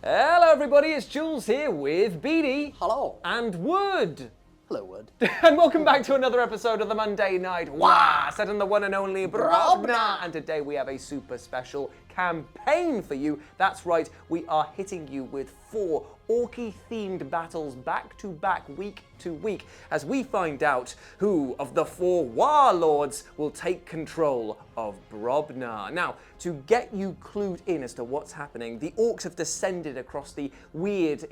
Hello everybody, it's Jules here with Beanie. Hello. And Wood. Hello, Wood. And welcome back to another episode of the Monday Night Wah, set on the one and only Brobnaar. And today we have a super special campaign for you. That's right, we are hitting you with 4 Orky-themed battles back to back, week to week, as we find out who of the 4 warlords will take control of Brobnaar. Now, to get you clued in as to what's happening, the Orks have descended across the weird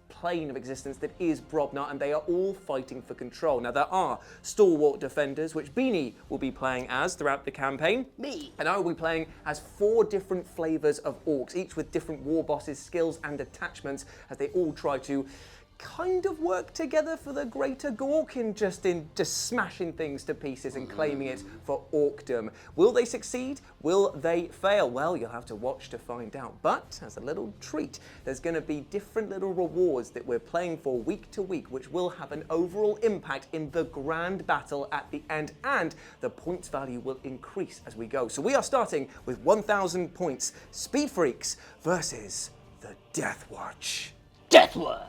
plane of existence that is Brobnaar, and they are all fighting for control. Now, there are stalwart defenders, which Beanie will be playing as throughout the campaign. Me. And I will be playing as 4 different flavors of Orks, each with different Warbosses, skills and attachments, as they all try to kind of work together for the greater Gork in just smashing things to pieces and claiming it for Orkdom. Will they succeed? Will they fail? Well, you'll have to watch to find out. But as a little treat, there's going to be different little rewards that we're playing for week to week, which will have an overall impact in the grand battle at the end, and the points value will increase as we go. So we are starting with 1,000 points. Speed Freaks versus the Deathwatch. Deathwatch.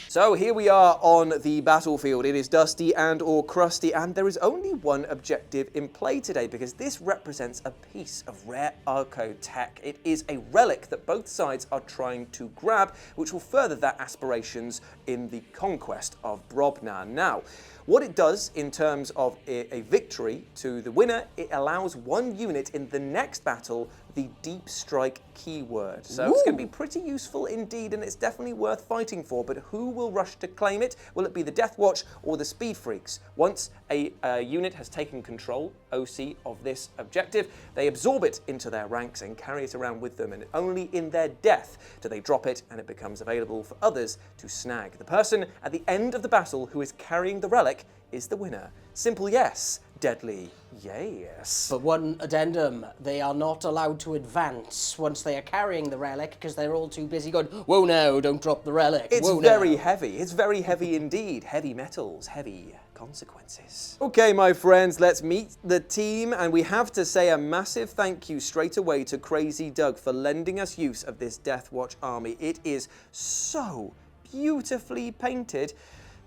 So here we are on the battlefield. It is dusty and or crusty, and there is only one objective in play today because this represents a piece of rare archotech. It is a relic that both sides are trying to grab, which will further their aspirations in the conquest of Brobnaar. Now, what it does in terms of a victory to the winner, it allows 1 unit in the next battle the deep strike keyword. So it's going to be pretty useful indeed, and it's definitely worth fighting for. But who will rush to claim it? Will it be the Deathwatch or the Speed Freaks? Once a unit has taken control, OC, of this objective, they absorb it into their ranks and carry it around with them, and only in their death do they drop it and it becomes available for others to snag. The person at the end of the battle who is carrying the relic is the winner. Simple yes, deadly yes. But one addendum, they are not allowed to advance once they are carrying the relic because they're all too busy going, whoa no, don't drop the relic. It's whoa, very no. heavy. It's very heavy indeed. Heavy metals, heavy consequences. Okay, my friends, let's meet the team, and we have to say a massive thank you straight away to Crazy Doug for lending us use of this Deathwatch army. It is so beautifully painted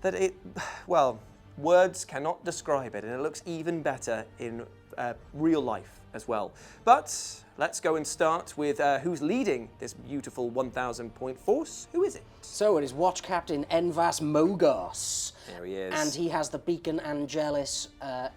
that well, words cannot describe it, and it looks even better in real life as well. But let's go and start with who's leading this beautiful 1,000 point force. Who is it? So it is Watch Captain Envas Mogos. There he is. And he has the Beacon Angelis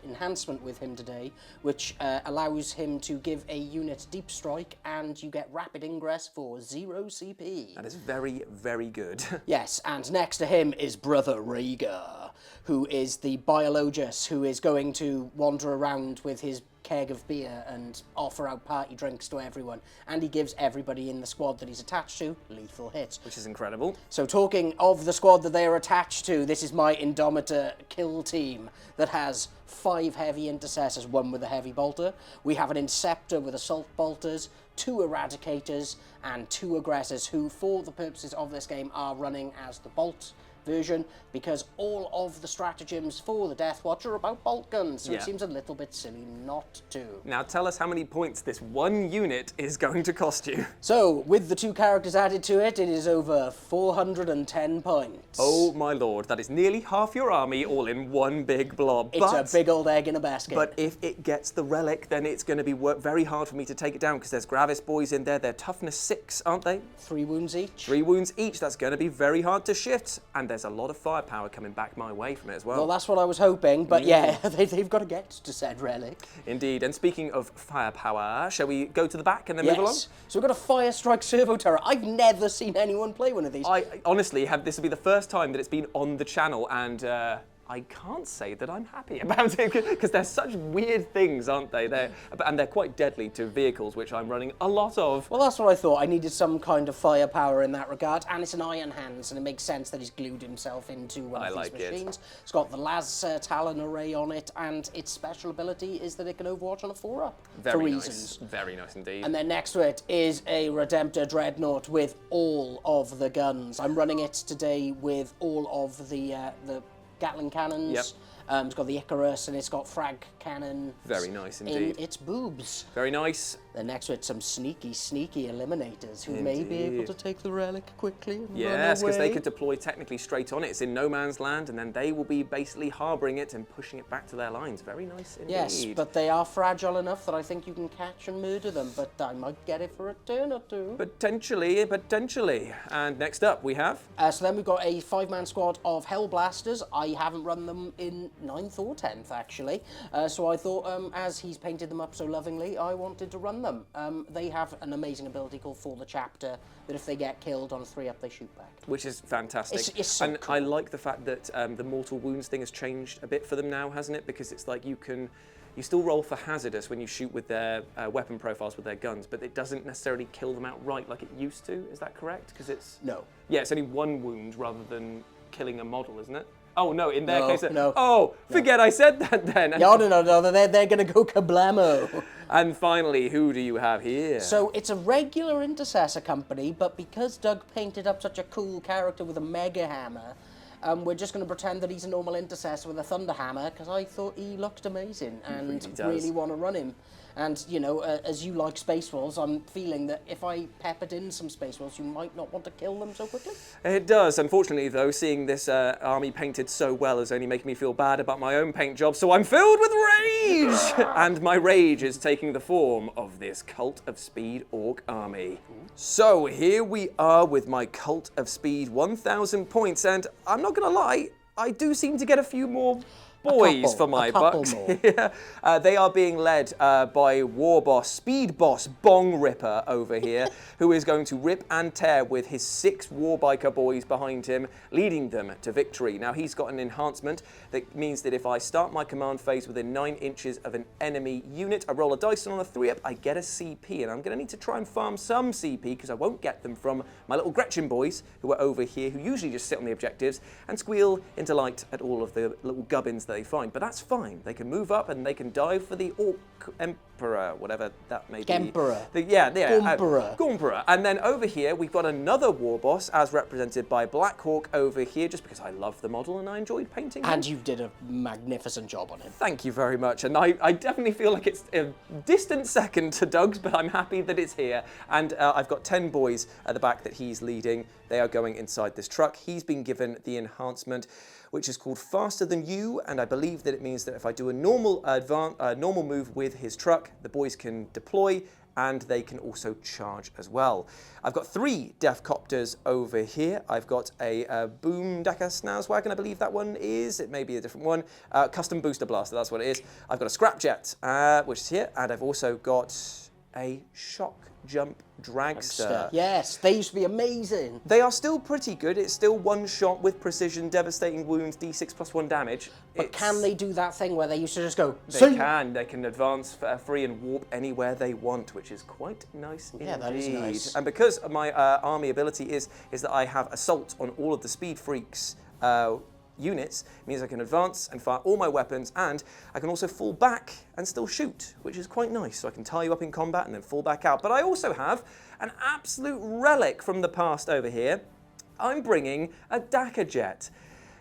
enhancement with him today, which allows him to give a unit deep strike, and you get rapid ingress for 0 CP. That is very, very good. Yes, and next to him is Brother Rhaegar, who is the biologist who is going to wander around with his keg of beer and offer out party drinks to everyone, and he gives everybody in the squad that he's attached to lethal hits. Which is incredible. So talking of the squad that they are attached to, this is my Indomitor kill team that has 5 heavy intercessors, 1 with a heavy bolter. We have an Inceptor with assault bolters, 2 eradicators, and 2 aggressors who, for the purposes of this game, are running as the bolt version, because all of the stratagems for the Deathwatch are about bolt guns, so it seems a little bit silly not to. Now tell us how many points this 1 unit is going to cost you. So, with the 2 characters added to it, it is over 410 points. Oh my lord, that is nearly half your army all in 1 big blob. It's a big old egg in a basket. But if it gets the relic, then it's going to be very hard for me to take it down, because there's Gravis boys in there. They're toughness 6, aren't they? 3 wounds each. 3 wounds each. That's going to be very hard to shift, and there's a lot of firepower coming back my way from it as well. Well, that's what I was hoping, but yeah, they've got to get to said relic. Indeed, and speaking of firepower, shall we go to the back and then move along? So we've got a Fire Strike Servo Turret. I've never seen anyone play one of these. I honestly this will be the first time that it's been on the channel, and I can't say that I'm happy about it, because they're such weird things, aren't they? And they're quite deadly to vehicles, which I'm running a lot of. Well, that's what I thought. I needed some kind of firepower in that regard, and it's an Iron Hands, and it makes sense that he's glued himself into one of these machines. It's got the Las Talon array on it, and its special ability is that it can overwatch on a 4-up for reasons. Very nice indeed. And then next to it is a Redemptor Dreadnought with all of the guns. I'm running it today with all of the Gatling cannons, It's got the Icarus, and it's got frag cannon. Very nice indeed. In its boobs. Very nice. Then next to it, some sneaky eliminators who may be able to take the relic quickly and Yes, run because away. they could deploy technically straight on it. It's in no man's land, and then they will be basically harbouring it and pushing it back to their lines. Very nice indeed. Yes, but they are fragile enough that I think you can catch and murder them, but I might get it for a turn or two. Potentially. And next up we have... So then we've got a 5-man squad of Hellblasters. I haven't run them in 9th or 10th, actually. So I thought, as he's painted them up so lovingly, I wanted to run them. They have an amazing ability called For the Chapter, that if they get killed on a 3-up, they shoot back. Which is fantastic. It's so and cool. I like the fact that the mortal wounds thing has changed a bit for them now, hasn't it? Because it's like you still roll for hazardous when you shoot with their weapon profiles with their guns, but it doesn't necessarily kill them outright like it used to. Is that correct? Because it's... No. Yeah, it's only 1 wound rather than killing a model, isn't it? Oh, no, in their case... No. Oh, forget I said that then. No, they're going to go kablamo. And finally, who do you have here? So it's a regular Intercessor company, but because Doug painted up such a cool character with a mega hammer, we're just going to pretend that he's a normal Intercessor with a thunder hammer, because I thought he looked amazing and really want to run him. And, you know, as you like Space Wolves, I'm feeling that if I peppered in some Space Wolves, you might not want to kill them so quickly. It does. Unfortunately, though, seeing this army painted so well is only making me feel bad about my own paint job, so I'm filled with rage! And my rage is taking the form of this Cult of Speed Orc army. So here we are with my Cult of Speed 1,000 points, and I'm not going to lie, I do seem to get a few more boys for my bucks. Yeah. They are being led by Speedboss Bongrippa over here, who is going to rip and tear with his 6 Warbiker boys behind him, leading them to victory. Now, he's got an enhancement that means that if I start my command phase within 9 inches of an enemy unit, I roll a dice, and on a 3-up, I get a CP. And I'm going to need to try and farm some CP, because I won't get them from my little Gretchen boys, who are over here, who usually just sit on the objectives and squeal into light at all of the little gubbins that they find. But that's fine. They can move up and they can dive for the Orc Emperor, whatever that may be. Gemperor. Gomperor. And then over here, we've got another Warboss, as represented by Blackhawk over here, just because I love the model and I enjoyed painting him. And you did a magnificent job on him. Thank you very much. And I definitely feel like it's a distant second to Doug's, but I'm happy that it's here. And I've got 10 boys at the back that he's leading. They are going inside this truck. He's been given the enhancement, which is called Faster Than You, and I believe that it means that if I do a normal move with his truck, the boys can deploy and they can also charge as well. I've got 3 Deathcopters over here. I've got a Boomdecker Snauswagon, I believe that one is. It may be a different one. Custom Booster Blaster, that's what it is. I've got a Scrapjet, which is here, and I've also got a Shock Jump Dragster. Yes, they used to be amazing. They are still pretty good. It's still 1 shot with precision, devastating wounds, d6 plus 1 damage. But can they do that thing where they used to just go? They can. They can advance free and warp anywhere they want, which is quite nice indeed. Yeah, that is nice. And because my army ability is that I have assault on all of the Speed Freaks units, means I can advance and fire all my weapons, and I can also fall back and still shoot, which is quite nice. So I can tie you up in combat and then fall back out. But I also have an absolute relic from the past over here. I'm bringing a Dakar Jet.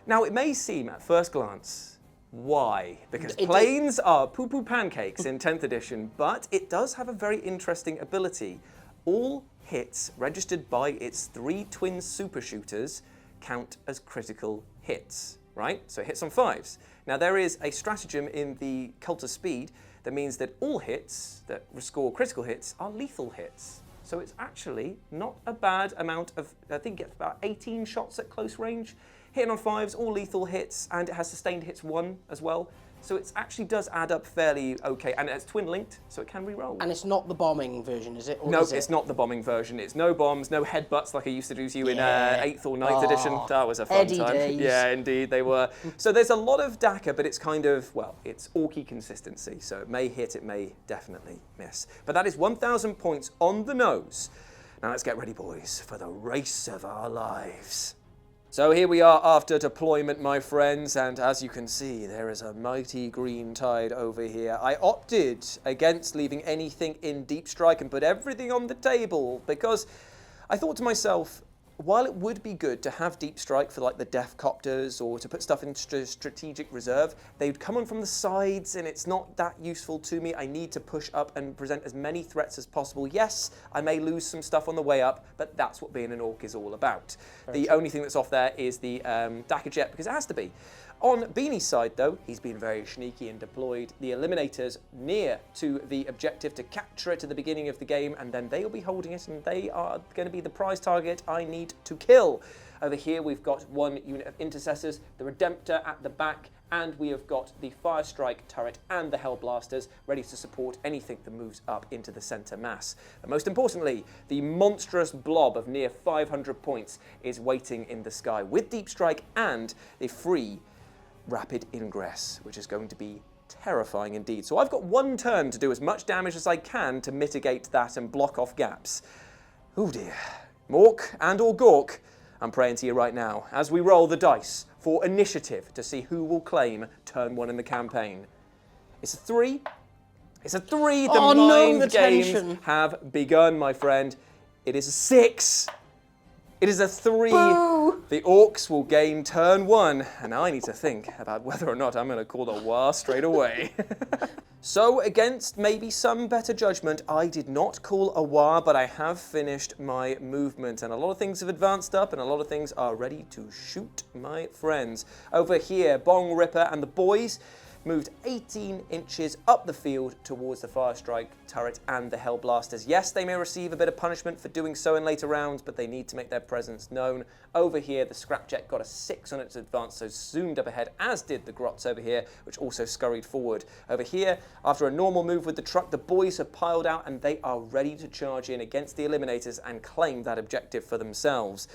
Now, it may seem at first glance, why? Because planes are poo-poo pancakes in 10th edition, but it does have a very interesting ability. All hits registered by its 3 twin super shooters count as critical hits, right? So it hits on 5s. Now, there is a stratagem in the Cult of Speed that means that all hits that score critical hits are lethal hits. So it's actually not a bad amount of, I think it's about 18 shots at close range, hitting on 5s, all lethal hits, and it has sustained hits 1 as well. So it actually does add up fairly okay, and it's twin linked, so it can re-roll. And it's not the bombing version, is it? Or No, is it? It's not the bombing version. It's no bombs, no headbutts like I used to do to you in 8th or 9th edition. That was a fun Eddie time. days. Yeah, indeed, they were. So there's a lot of Dakar, but it's kind of, well, it's orky consistency. So it may hit, it may definitely miss. But that is 1,000 points on the nose. Now let's get ready, boys, for the race of our lives. So here we are after deployment, my friends, and as you can see, there is a mighty green tide over here. I opted against leaving anything in deep strike and put everything on the table because I thought to myself, while it would be good to have deep strike for like the death copters or to put stuff in strategic reserve, they'd come on from the sides and it's not that useful to me. I need to push up and present as many threats as possible. Yes, I may lose some stuff on the way up, but that's what being an Ork is all about. The only thing that's off there is the Dakka jet, because it has to be. On Beanie's side, though, he's been very sneaky and deployed the Eliminators near to the objective to capture it at the beginning of the game, and then they'll be holding it, and they are going to be the prize target I need to kill. Over here, we've got one unit of Intercessors, the Redemptor at the back, and we have got the Fire Strike turret and the Hellblasters ready to support anything that moves up into the centre mass. And most importantly, the monstrous blob of near 500 points is waiting in the sky with Deep Strike and the free rapid ingress, which is going to be terrifying indeed. So I've got one turn to do as much damage as I can to mitigate that and block off gaps. Oh dear. Mork and or Gork, I'm praying to you right now as we roll the dice for initiative to see who will claim turn 1 in the campaign. It's a 3. It's a 3. The mind games have begun, my friend. It is a 6. It is a 3. Boo! The Orks will gain turn 1, and I need to think about whether or not I'm going to call a war straight away. So, against maybe some better judgment, I did not call a war, but I have finished my movement, and a lot of things have advanced up, and a lot of things are ready to shoot, my friends. Over here, BongRippa and the boys moved 18 inches up the field towards the Fire Strike turret and the Hellblasters. Yes, they may receive a bit of punishment for doing so in later rounds, but they need to make their presence known. Over here, the Scrapjet got a 6 on its advance, so zoomed up ahead, as did the Grots over here, which also scurried forward. Over here, after a normal move with the truck, the boys have piled out and they are ready to charge in against the Eliminators and claim that objective for themselves.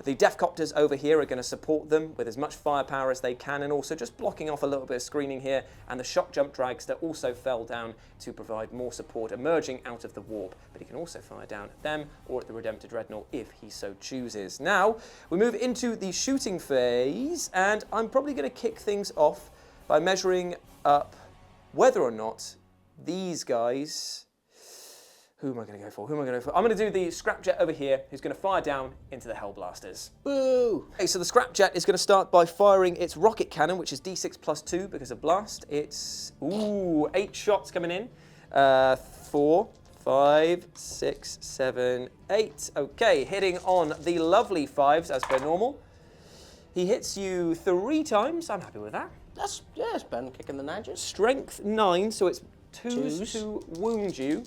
The Deathcopters over here are going to support them with as much firepower as they can, and also just blocking off a little bit of screening here, and the shock jump dragster also fell down to provide more support emerging out of the warp, but he can also fire down at them or at the Redemptor Dreadnought if he so chooses. Now we move into the shooting phase, and I'm probably going to kick things off by measuring up whether or not these guys... Who am I going to go for? Who am I going to go for? I'm going to do the Scrapjet over here, who's going to fire down into the Hellblasters. Boo! Okay, so the Scrapjet is going to start by firing its rocket cannon, which is D6 plus 2 because of blast. It's, 8 shots coming in. 4, 5, 6, 7, 8. Okay, hitting on the lovely 5s as per normal. He hits you 3 times. I'm happy with that. That's Ben kicking the nudges. Strength 9, so it's 2s to wound you.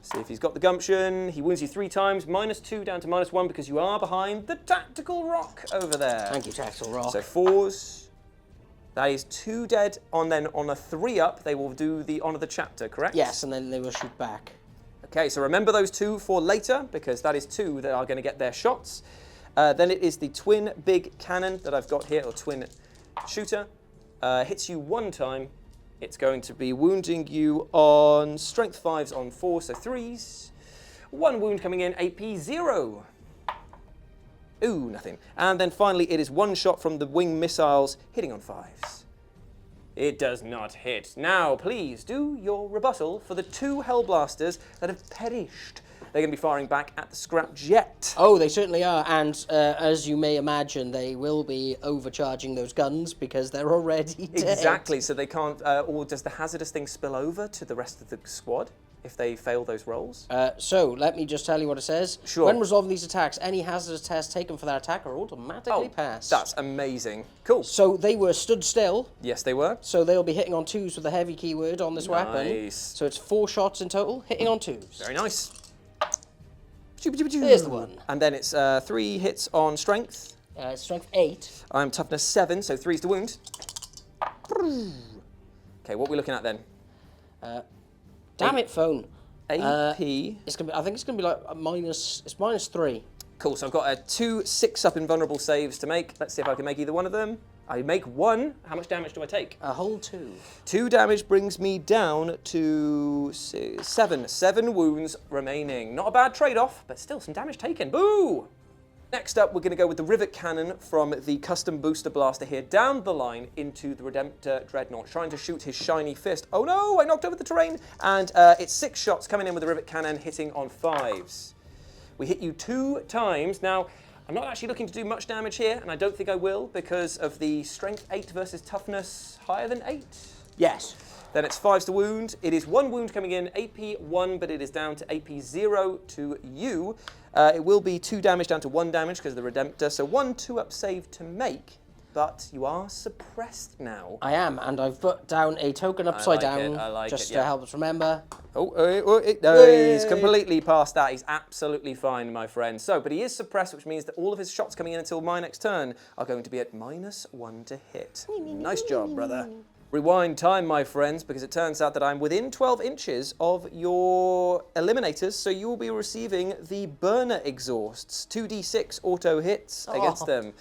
See if he's got the gumption. He wounds you 3 times, -2 down to -1 because you are behind the tactical rock over there. Thank you, tactical rock. So 4s. That is 2 dead. Then on a 3 up, they will do the honor the chapter, correct? Yes, and then they will shoot back. Okay, so remember those 2 for later because that is 2 that are going to get their shots. Then it is the twin big cannon that I've got here, or twin shooter. Hits you 1 time. It's going to be wounding you on strength 5s on 4, so 3s. 1 wound coming in, AP 0. Ooh, nothing. And then finally, it is 1 shot from the wing missiles, hitting on 5s. It does not hit. Now, please do your rebuttal for the 2 Hellblasters that have perished. They're going to be firing back at the Scrapjet. Oh, they certainly are, and as you may imagine, they will be overcharging those guns because they're already dead. Exactly, so they can't, or does the hazardous thing spill over to the rest of the squad if they fail those rolls? So, let me just tell you what it says. Sure. When resolving these attacks, any hazardous tests taken for that attack are automatically passed. That's amazing. Cool. So, they were stood still. Yes, they were. So, they'll be hitting on 2s with a heavy keyword on this weapon. Nice. So, it's 4 shots in total, hitting on 2s. Very nice. Here's the one. And then it's 3 hits on strength. Strength 8. I'm toughness 7, so 3's to wound. Okay, what are we looking at then? Damn it, phone. AP. It's gonna be, I think it's gonna be like it's -3. Cool, so I've got 2 6-up invulnerable saves to make. Let's see if I can make either one of them. I make 1. How much damage do I take? A whole 2. 2 damage brings me down to 7. 7 wounds remaining. Not a bad trade-off, but still some damage taken. Boo! Next up, we're going to go with the Rivet Cannon from the custom booster blaster here down the line into the Redemptor Dreadnought, trying to shoot his shiny fist. Oh no, I knocked over the terrain. And it's 6 shots coming in with the Rivet Cannon, hitting on 5s. We hit you 2 times. Now, I'm not actually looking to do much damage here, and I don't think I will because of the strength 8 versus toughness higher than 8. Yes. Then it's 5s to wound. It is 1 wound coming in, AP 1, but it is down to AP 0 to you. It will be 2 damage down to 1 damage because of the Redemptor, so 1 2-up save to make, but you are suppressed now. I am, and I've put down a token upside down just to help us remember. No, he's completely past that. He's absolutely fine, my friend. So, but he is suppressed, which means that all of his shots coming in until my next turn are going to be at -1 to hit. Nice job, brother. Rewind time, my friends, because it turns out that I'm within 12 inches of your eliminators, so you will be receiving the burner exhausts. 2d6 auto hits against them.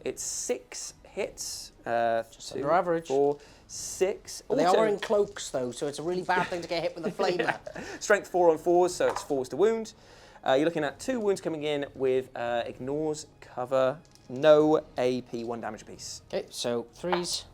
It's 6 hits. Just under average. 4, 6. But they are in cloaks, though, so it's a really bad thing to get hit with a flamer. Yeah. Strength 4 on 4s, so it's 4s to wound. You're looking at 2 wounds coming in with ignores, cover, no AP, 1 damage apiece. Okay, so 3s.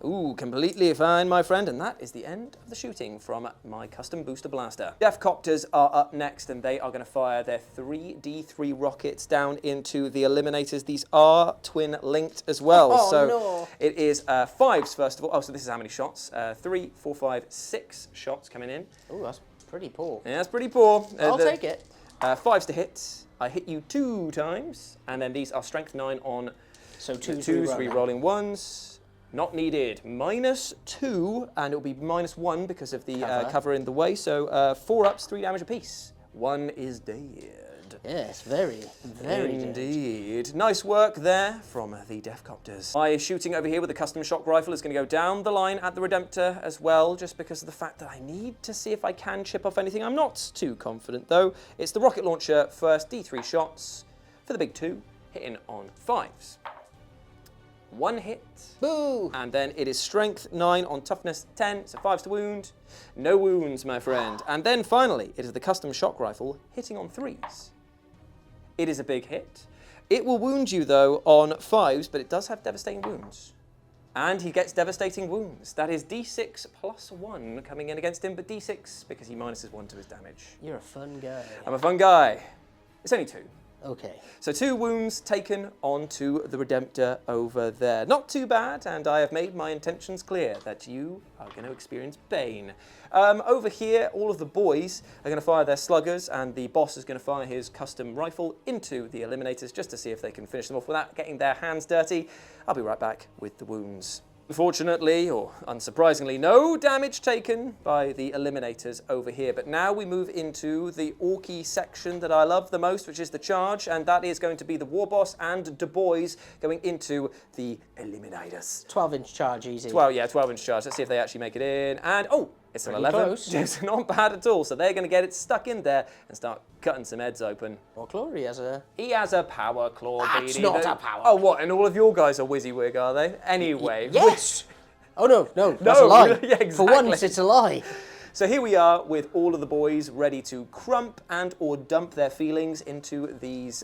Ooh, completely fine, my friend, and that is the end of the shooting from my custom booster blaster. Deathcopters are up next, and they are going to fire their 3d3 rockets down into the eliminators. These are twin linked as well. Oh, so no. It is 5s first of all. Oh, so this is how many shots? 3, 4, 5, 6 shots coming in. Ooh, that's pretty poor. Yeah, that's pretty poor. I'll take it. 5s to hit. I hit you 2 times, and then these are strength 9 on so 2s re-rolling 1s. Not needed. -2, and it'll be -1 because of the cover in the way. So 4 ups, 3 damage apiece. 1 is dead. Yes, very, very indeed. Dead. Nice work there from the Deathcopters. My shooting over here with the custom shock rifle is going to go down the line at the Redemptor as well, just because of the fact that I need to see if I can chip off anything. I'm not too confident though. It's the rocket launcher first, D3 shots for the big 2, hitting on 5s. 1 hit. Boo! And then it is strength 9 on toughness 10, so 5s to wound. No wounds, my friend. And then finally, it is the custom shock rifle hitting on 3s. It is a big hit. It will wound you though on 5s, but it does have devastating wounds. And he gets devastating wounds. That is D6 +1 coming in against him, but D6 because he minuses 1 to his damage. You're a fun guy. I'm a fun guy. It's only 2. Okay. So 2 wounds taken onto the Redemptor over there. Not too bad, and I have made my intentions clear that you are going to experience pain. Over here, all of the boys are going to fire their sluggers, and the boss is going to fire his custom rifle into the eliminators just to see if they can finish them off without getting their hands dirty. I'll be right back with the wounds. Unfortunately, or unsurprisingly, no damage taken by the eliminators over here. But now we move into the Orky section that I love the most, which is the charge, and that is going to be the Warboss and the boys going into the eliminators. 12-inch charge, easy. 12-inch charge. Let's see if they actually make it in. And, oh, it's an 11. Close. It's not bad at all. So they're going to get it stuck in there and start cutting some heads open. Well, Claw, he has a power claw. That's not a power Oh, what? And all of your guys are WYSIWYG, are they? Anyway. Yes. Oh, no, that's a lie. Yeah, exactly. For once, it's a lie. So here we are with all of the boys ready to crump and or dump their feelings into these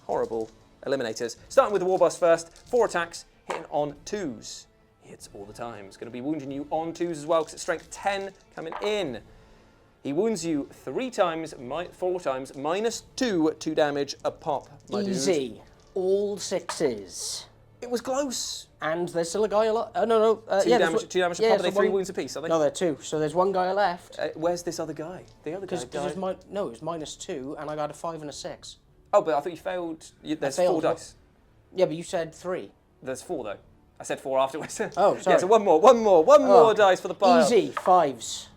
horrible eliminators. Starting with the Warboss first. 4 attacks, hitting on 2s. Hits all the time. It's going to be wounding you on 2s as well because it's strength 10 coming in. He wounds you 3 times, 4 times, -2 damage a pop, my Easy. dude. All 6s. It was close. And there's still a guy alive. No. 2 damage a pop. Are they 3 wounds apiece, are they? No, they're 2. So there's 1 guy left. Where's this other guy? The other guy died. No, it was -2, and I got a 5 and a 6. Oh, but I thought you failed. There's 4 dice. Yeah, but you said 3. There's 4 though. I said 4 afterwards. Oh, sorry. Yeah, so one more dice for the pile. Easy, 5s.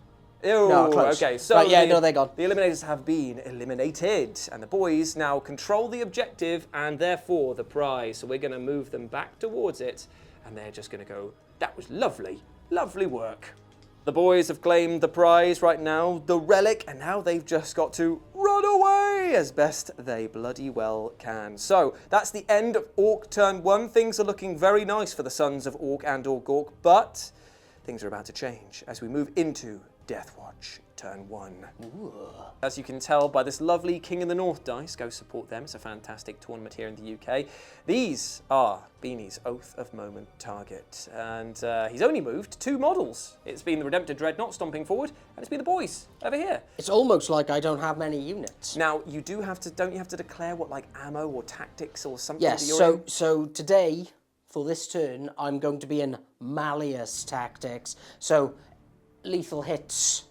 Ew, no, close. Okay, so right, yeah, they're gone. The eliminators have been eliminated, and the boys now control the objective and therefore the prize. So we're going to move them back towards it, and they're just going to go, that was lovely, lovely work. The boys have claimed the prize right now, the relic, and now they've just got to run away as best they bloody well can. So that's the end of Ork turn 1. Things are looking very nice for the sons of Ork and or Gork, but things are about to change as we move into Deathwatch Turn 1. Ooh. As you can tell by this lovely King of the North dice, go support them. It's a fantastic tournament here in the UK. These are Beanie's Oath of Moment target. And he's only moved 2 models. It's been the Redemptor Dreadnought stomping forward, and it's been the boys over here. It's almost like I don't have many units. Now, you do have to, don't you have to declare what, like ammo or tactics or something Yes, that you're in? so today, for this turn, I'm going to be in Malleus tactics. So, lethal hits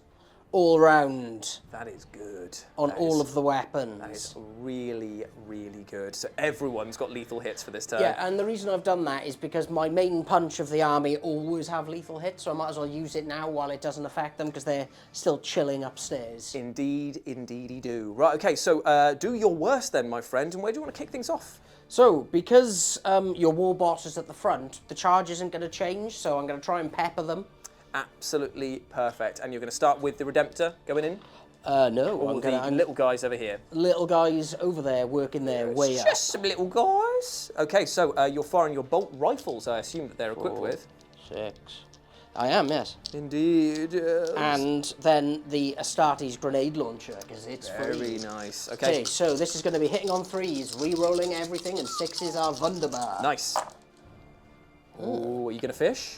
all round That is good. on That all is- of the weapons. That is really, really good. So everyone's got lethal hits for this turn. Yeah, and the reason I've done that is because my main punch of the army always have lethal hits, so I might as well use it now while it doesn't affect them because they're still chilling upstairs. Indeed, indeedy do. Right, okay, so do your worst then, my friend, and where do you want to kick things off? So, because your war boss is at the front, the charge isn't going to change, so I'm going to try and pepper them. Absolutely perfect. And you're going to start with the Redemptor going in? No, Or the little guys over here? Little guys over there working their way up. Just some little guys. Okay, so you're firing your bolt rifles, I assume that they're equipped 4, with. 6. I am, yes. Indeed, yes. And then the Astartes grenade launcher, because it's Very free. nice. Okay, Okay, so this is going to be hitting on 3s, re-rolling everything, and 6s are wunderbar. nice. Ooh, are you going to fish?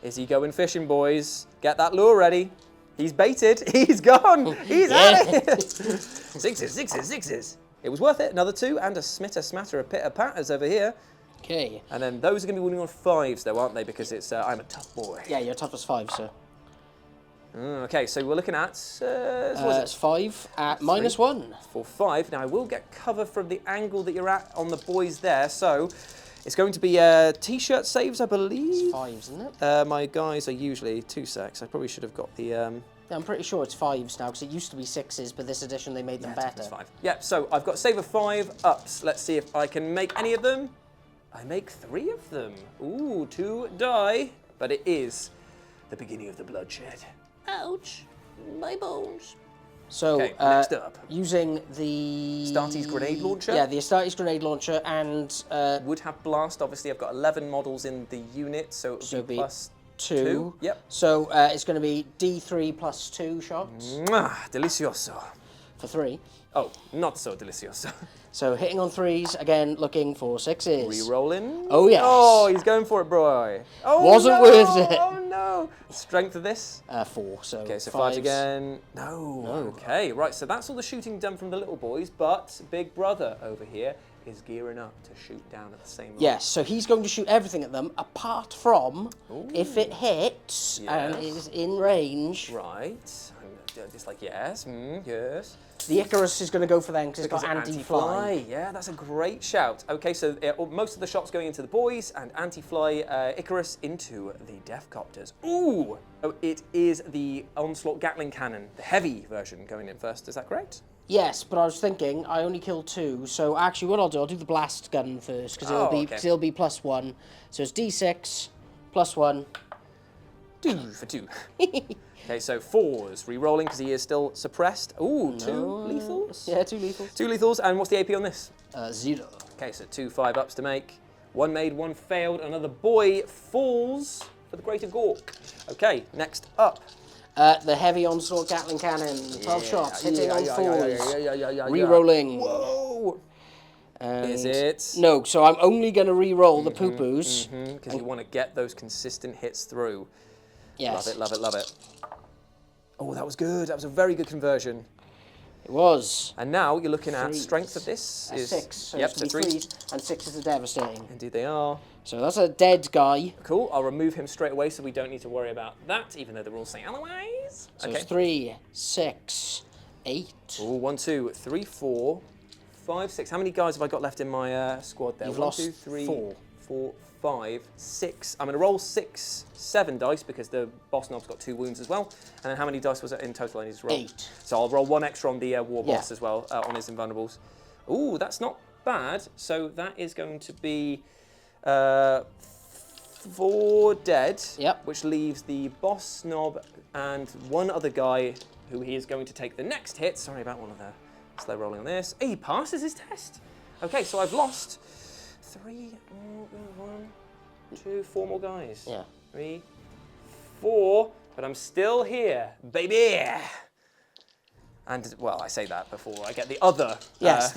Is he going fishing, boys? Get that lure ready. He's baited. He's gone. He's at it. 6s, 6s, 6s. It was worth it. Another 2 and a smatter of pitter-patters over here. Okay. And then those are going to be winning on 5s, though, aren't they? Because it's I'm a tough boy. Yeah, you're tough as 5, sir. Okay, so we're looking at what is It's 5 at -1. for 5. Now I will get cover from the angle that you're at on the boys there. So it's going to be t-shirt saves, I believe. It's 5s, isn't it? My guys are usually 2 secs. I probably should have got the. Yeah, I'm pretty sure it's 5s now, because it used to be 6s, but this edition they made them better. It's 5. Yeah. So I've got save of 5 ups. Let's see if I can make any of them. I make 3 of them. Ooh, 2 die. But it is the beginning of the bloodshed. Ouch, my bones. So, Okay, next up. using the... Astartes grenade launcher? Yeah, the Astartes grenade launcher, and... Would have blast. Obviously, I've got 11 models in the unit, so it would be plus 2. Yep. So, it's going to be D3 plus 2 shots Mwah, delicioso. for 3. Oh, not so delicioso. So, hitting on 3s, again, looking for 6s. Re-rolling. Oh, yes. Oh, he's going for it, boy. Oh, Wasn't no. worth it. Oh, no. Strength of this? 4, so Okay, so 5 5s. again. No. Okay, right, so that's all the shooting done from the little boys, but Big Brother over here is gearing up to shoot down at the same time. Yes, so he's going to shoot everything at them, apart from if it hits and Yes. is in range. Right. I'm just like, yes, yes. The Icarus is going to go for them because it's got Because anti-fly. Yeah, that's a great shout. Okay, so most of the shots going into the boys and anti-fly Icarus into the Deathcopters. Ooh! Oh, it is the Onslaught Gatling Cannon, the heavy version going in first. Is that correct? Yes, but I was thinking I only killed 2, so actually what I'll do the blast gun first because it'll be +1. So it's D6 +1. 2 for 2. Okay, so 4s, re-rolling because he is still suppressed. Ooh, 2 lethals? Yeah, 2 lethals. 2 lethals, and what's the AP on this? 0. Okay, so 2 5-ups to make. 1 made, 1 failed. Another boy falls for the Greater Gork. Okay, next up. The heavy onslaught Gatling cannon, 12 shots, hitting on 4s. Re-rolling. Whoa! And Is it? No, so I'm only going to re-roll the poo-poos. Because you want to get those consistent hits through. Yes. Love it, love it, love it. Oh, that was good. That was a very good conversion. It was. And now you're looking at Threes. strength of this. A is 6, so yep, it's so to be 3. 3s, and 6s are devastating. Indeed they are. So that's a dead guy. Cool, I'll remove him straight away so we don't need to worry about that, even though the rules say otherwise. So Okay. it's 3, 6, 8. Ooh, 1, 2, 3, 4, 5, 6. How many guys have I got left in my squad there? You've 1, lost 2, 3, 4. 4, 5, 6. I'm going to roll 6, 7 dice because the boss knob's got 2 wounds as well. And then how many dice was it in total I need to roll? 8. So I'll roll 1 extra on the war boss Yeah. as well, on his invulnerables. Ooh, that's not bad. So that is going to be 4 dead, Yep. which leaves the boss snob and 1 other guy who he is going to take the next hit. Sorry about one of the slow rolling on this. He passes his test. Okay, so I've lost 3, 1, 2, 4 more guys. Yeah. 3, 4, but I'm still here, baby. And, well, I say that before I get the other. Yes,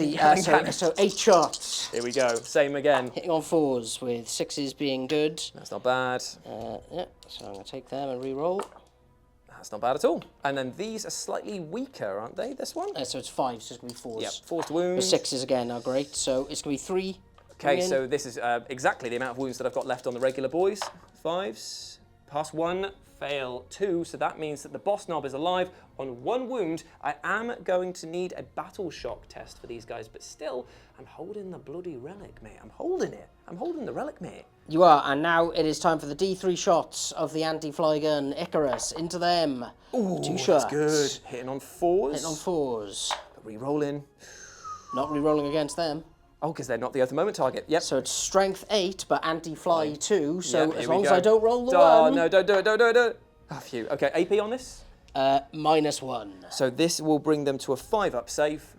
so 8 shots. Here we go, same again. Hitting on 4s with 6s being good. That's not bad. Yeah, so I'm going to take them and re-roll. That's not bad at all. And then these are slightly weaker, aren't they, this one? So it's 5, so it's going to be 4s. Yep, forced wounds. The 6s again are great, so it's going to be 3. Okay, so this is exactly the amount of wounds that I've got left on the regular boys. 5s, pass 1, fail 2, so that means that the boss knob is alive on 1 wound. I am going to need a battle shock test for these guys, but still, I'm holding the bloody relic, mate. I'm holding it. I'm holding the relic, mate. You are, and now it is time for the D3 shots of the anti-fly gun Icarus. Into them. Ooh, 2 shots. That's good. Hitting on 4s. Hitting on 4s. Re-rolling. Not re-rolling against them. Oh, because they're not the Earth moment target. Yep. So it's strength 8, but anti-fly 2. So Yep, as long as I don't roll the 1. Oh, no, don't do it, don't do it, don't do it. Oh, phew. Okay, AP on this? -1. So this will bring them to a 5-up save.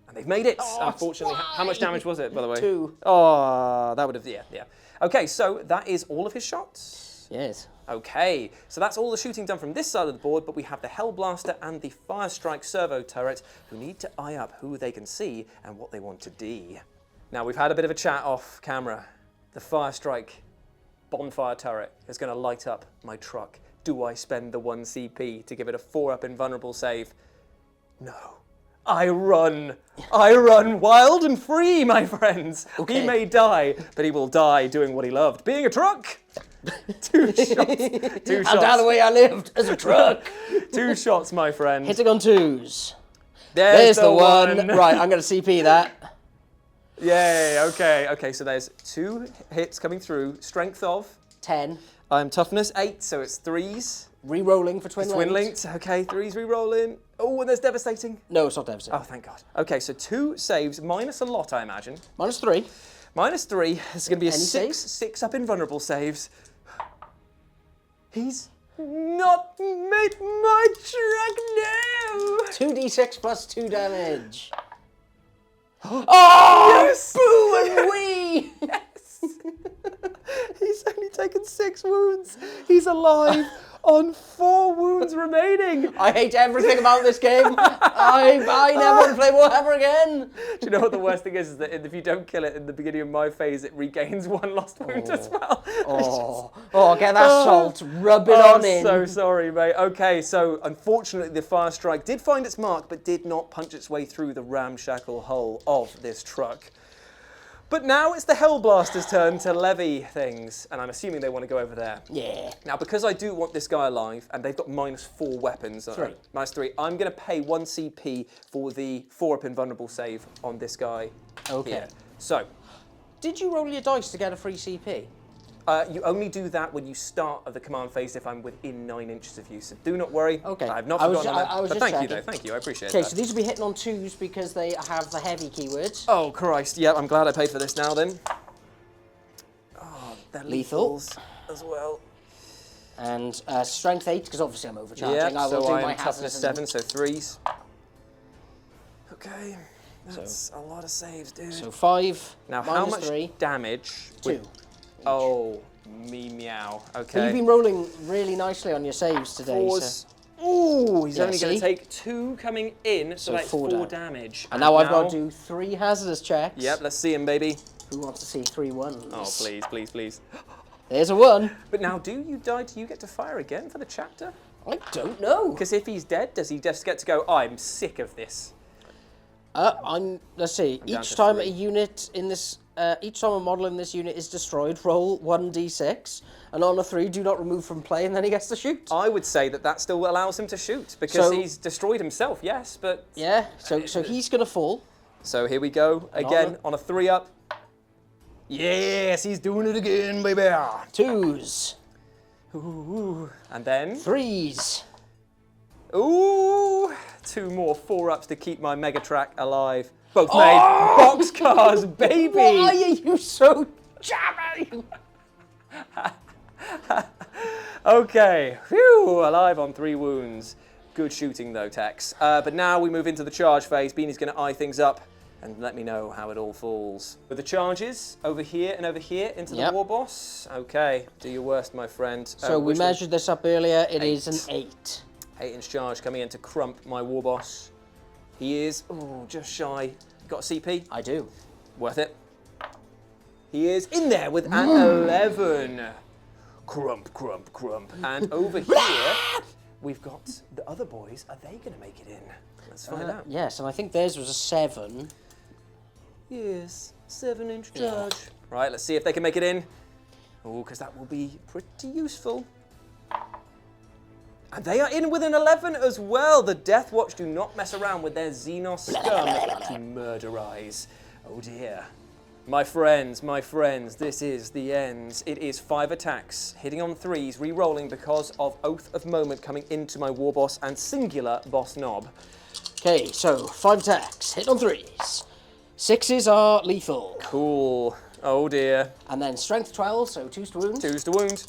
And they've made it, unfortunately. How much damage was it, by the way? 2. Oh, that would have, yeah. Okay, so that is all of his shots? Yes. Okay, so that's all the shooting done from this side of the board, but we have the Hellblaster and the Firestrike servo turret who need to eye up who they can see and what they want to do. Now, we've had a bit of a chat off camera. The Firestrike bonfire turret is going to light up my truck. Do I spend the 1 CP to give it a 4-up invulnerable save? No. I run wild and free, my friends. Okay. He may die, but he will die doing what he loved, being a truck. 2 shots. 2 shots. And down the way I lived as a truck. 2 shots, my friend. Hitting on 2s. There's the one. Right, I'm going to CP that. Yay, okay, so there's 2 hits coming through. Strength of? 10. I'm toughness 8, so it's 3s. Re-rolling for twin linked. Okay, 3s re-rolling. Oh, and there's devastating. No, it's not devastating. Oh, thank God. Okay, so 2 saves, minus a lot, I imagine. -3. -3. This is going to be a Any 6-up invulnerable saves. He's not made my truck now. 2d6 plus 2 damage. Oh, yes! Boo and wee! Yes! He's only taken 6 wounds. He's alive on 4 wounds remaining. I hate everything about this game. I never want to play Warhammer again. Do you know what the worst thing is that if you don't kill it in the beginning of my phase, it regains 1 lost wound as well. Get that salt, rub it on in. I'm so sorry, mate. Okay, so unfortunately the Firestrike did find its mark, but did not punch its way through the ramshackle hull of this truck. But now it's the Hellblaster's turn to levy things, and I'm assuming they want to go over there. Yeah. Now, because I do want this guy alive, and they've got -4 weapons. 3. -3. I'm going to pay 1 CP for the 4-up invulnerable save on this guy. Okay. Here. So. Did you roll your dice to get a free CP? You only do that when you start of the command phase if I'm within 9 inches of you, so do not worry. Okay. I've not forgotten that. I was But just thank you, checking. though. Thank you. I appreciate Okay, that. so these will be hitting on 2s because they have the heavy keywords. Oh, Christ. Yeah, I'm glad I paid for this now, then. Oh, they're Lethal. lethals as well. And strength 8, because obviously I'm overcharging. Yeah, I will so do I'm my toughness hazards 7, so 3s. Okay, that's a lot of saves, dude. So 5. Now, how much -3, damage? 2. Oh, me meow. Okay. But you've been rolling really nicely on your saves today. 4s. Ooh, he's Yeah, only going see? to take 2 coming in, so that's 4 4 damage. And now I've got to do 3 hazardous checks. Yep, let's see him, baby. Who wants to see 3 ones? Oh, please, please, please. There's a 1. But now, do you get to fire again for the chapter? I don't know. Because if he's dead, does he just get to go, I'm sick of this? Let's see. down Each to time 3. a unit in this, each time a model in this unit is destroyed, roll 1d6, and on a 3, do not remove from play, and then he gets to shoot. I would say that still allows him to shoot, because So- he's destroyed himself, yes, but... Yeah. So he's gonna fall. So here we go, again, on a 3-up. Yes, he's doing it again, baby. 2s. Ooh, and then... 3s. Ooh, 2 more 4-ups to keep my Megatrack alive. Both made boxcars, baby. Why are you so jammy? Okay, phew, alive on 3 wounds. Good shooting though, Tex. But now we move into the charge phase. Beanie's going to eye things up and let me know how it all falls. With the charges over here and over here into the war boss. Okay, do your worst, my friend. So we measured this up earlier. It is an 8. 8-inch charge coming in to crump my war boss. He is, just shy. Got a CP? I do. Worth it. He is in there with an 11. Crump, crump, crump. And over here, we've got the other boys. Are they going to make it in? Let's find out. Yes, and I think theirs was a 7. Yes, 7-inch charge. Right, let's see if they can make it in. Oh, because that will be pretty useful. And they are in with an 11 as well. The Deathwatch do not mess around with their Xenos scum to murderize. Oh dear. My friends, this is the end. It is 5 attacks, hitting on 3s, re-rolling because of Oath of Moment coming into my war boss and singular boss knob. Okay, so 5 attacks, hit on 3s. 6s are lethal. Cool. Oh dear. And then strength 12, so 2s to wound. 2s to wound.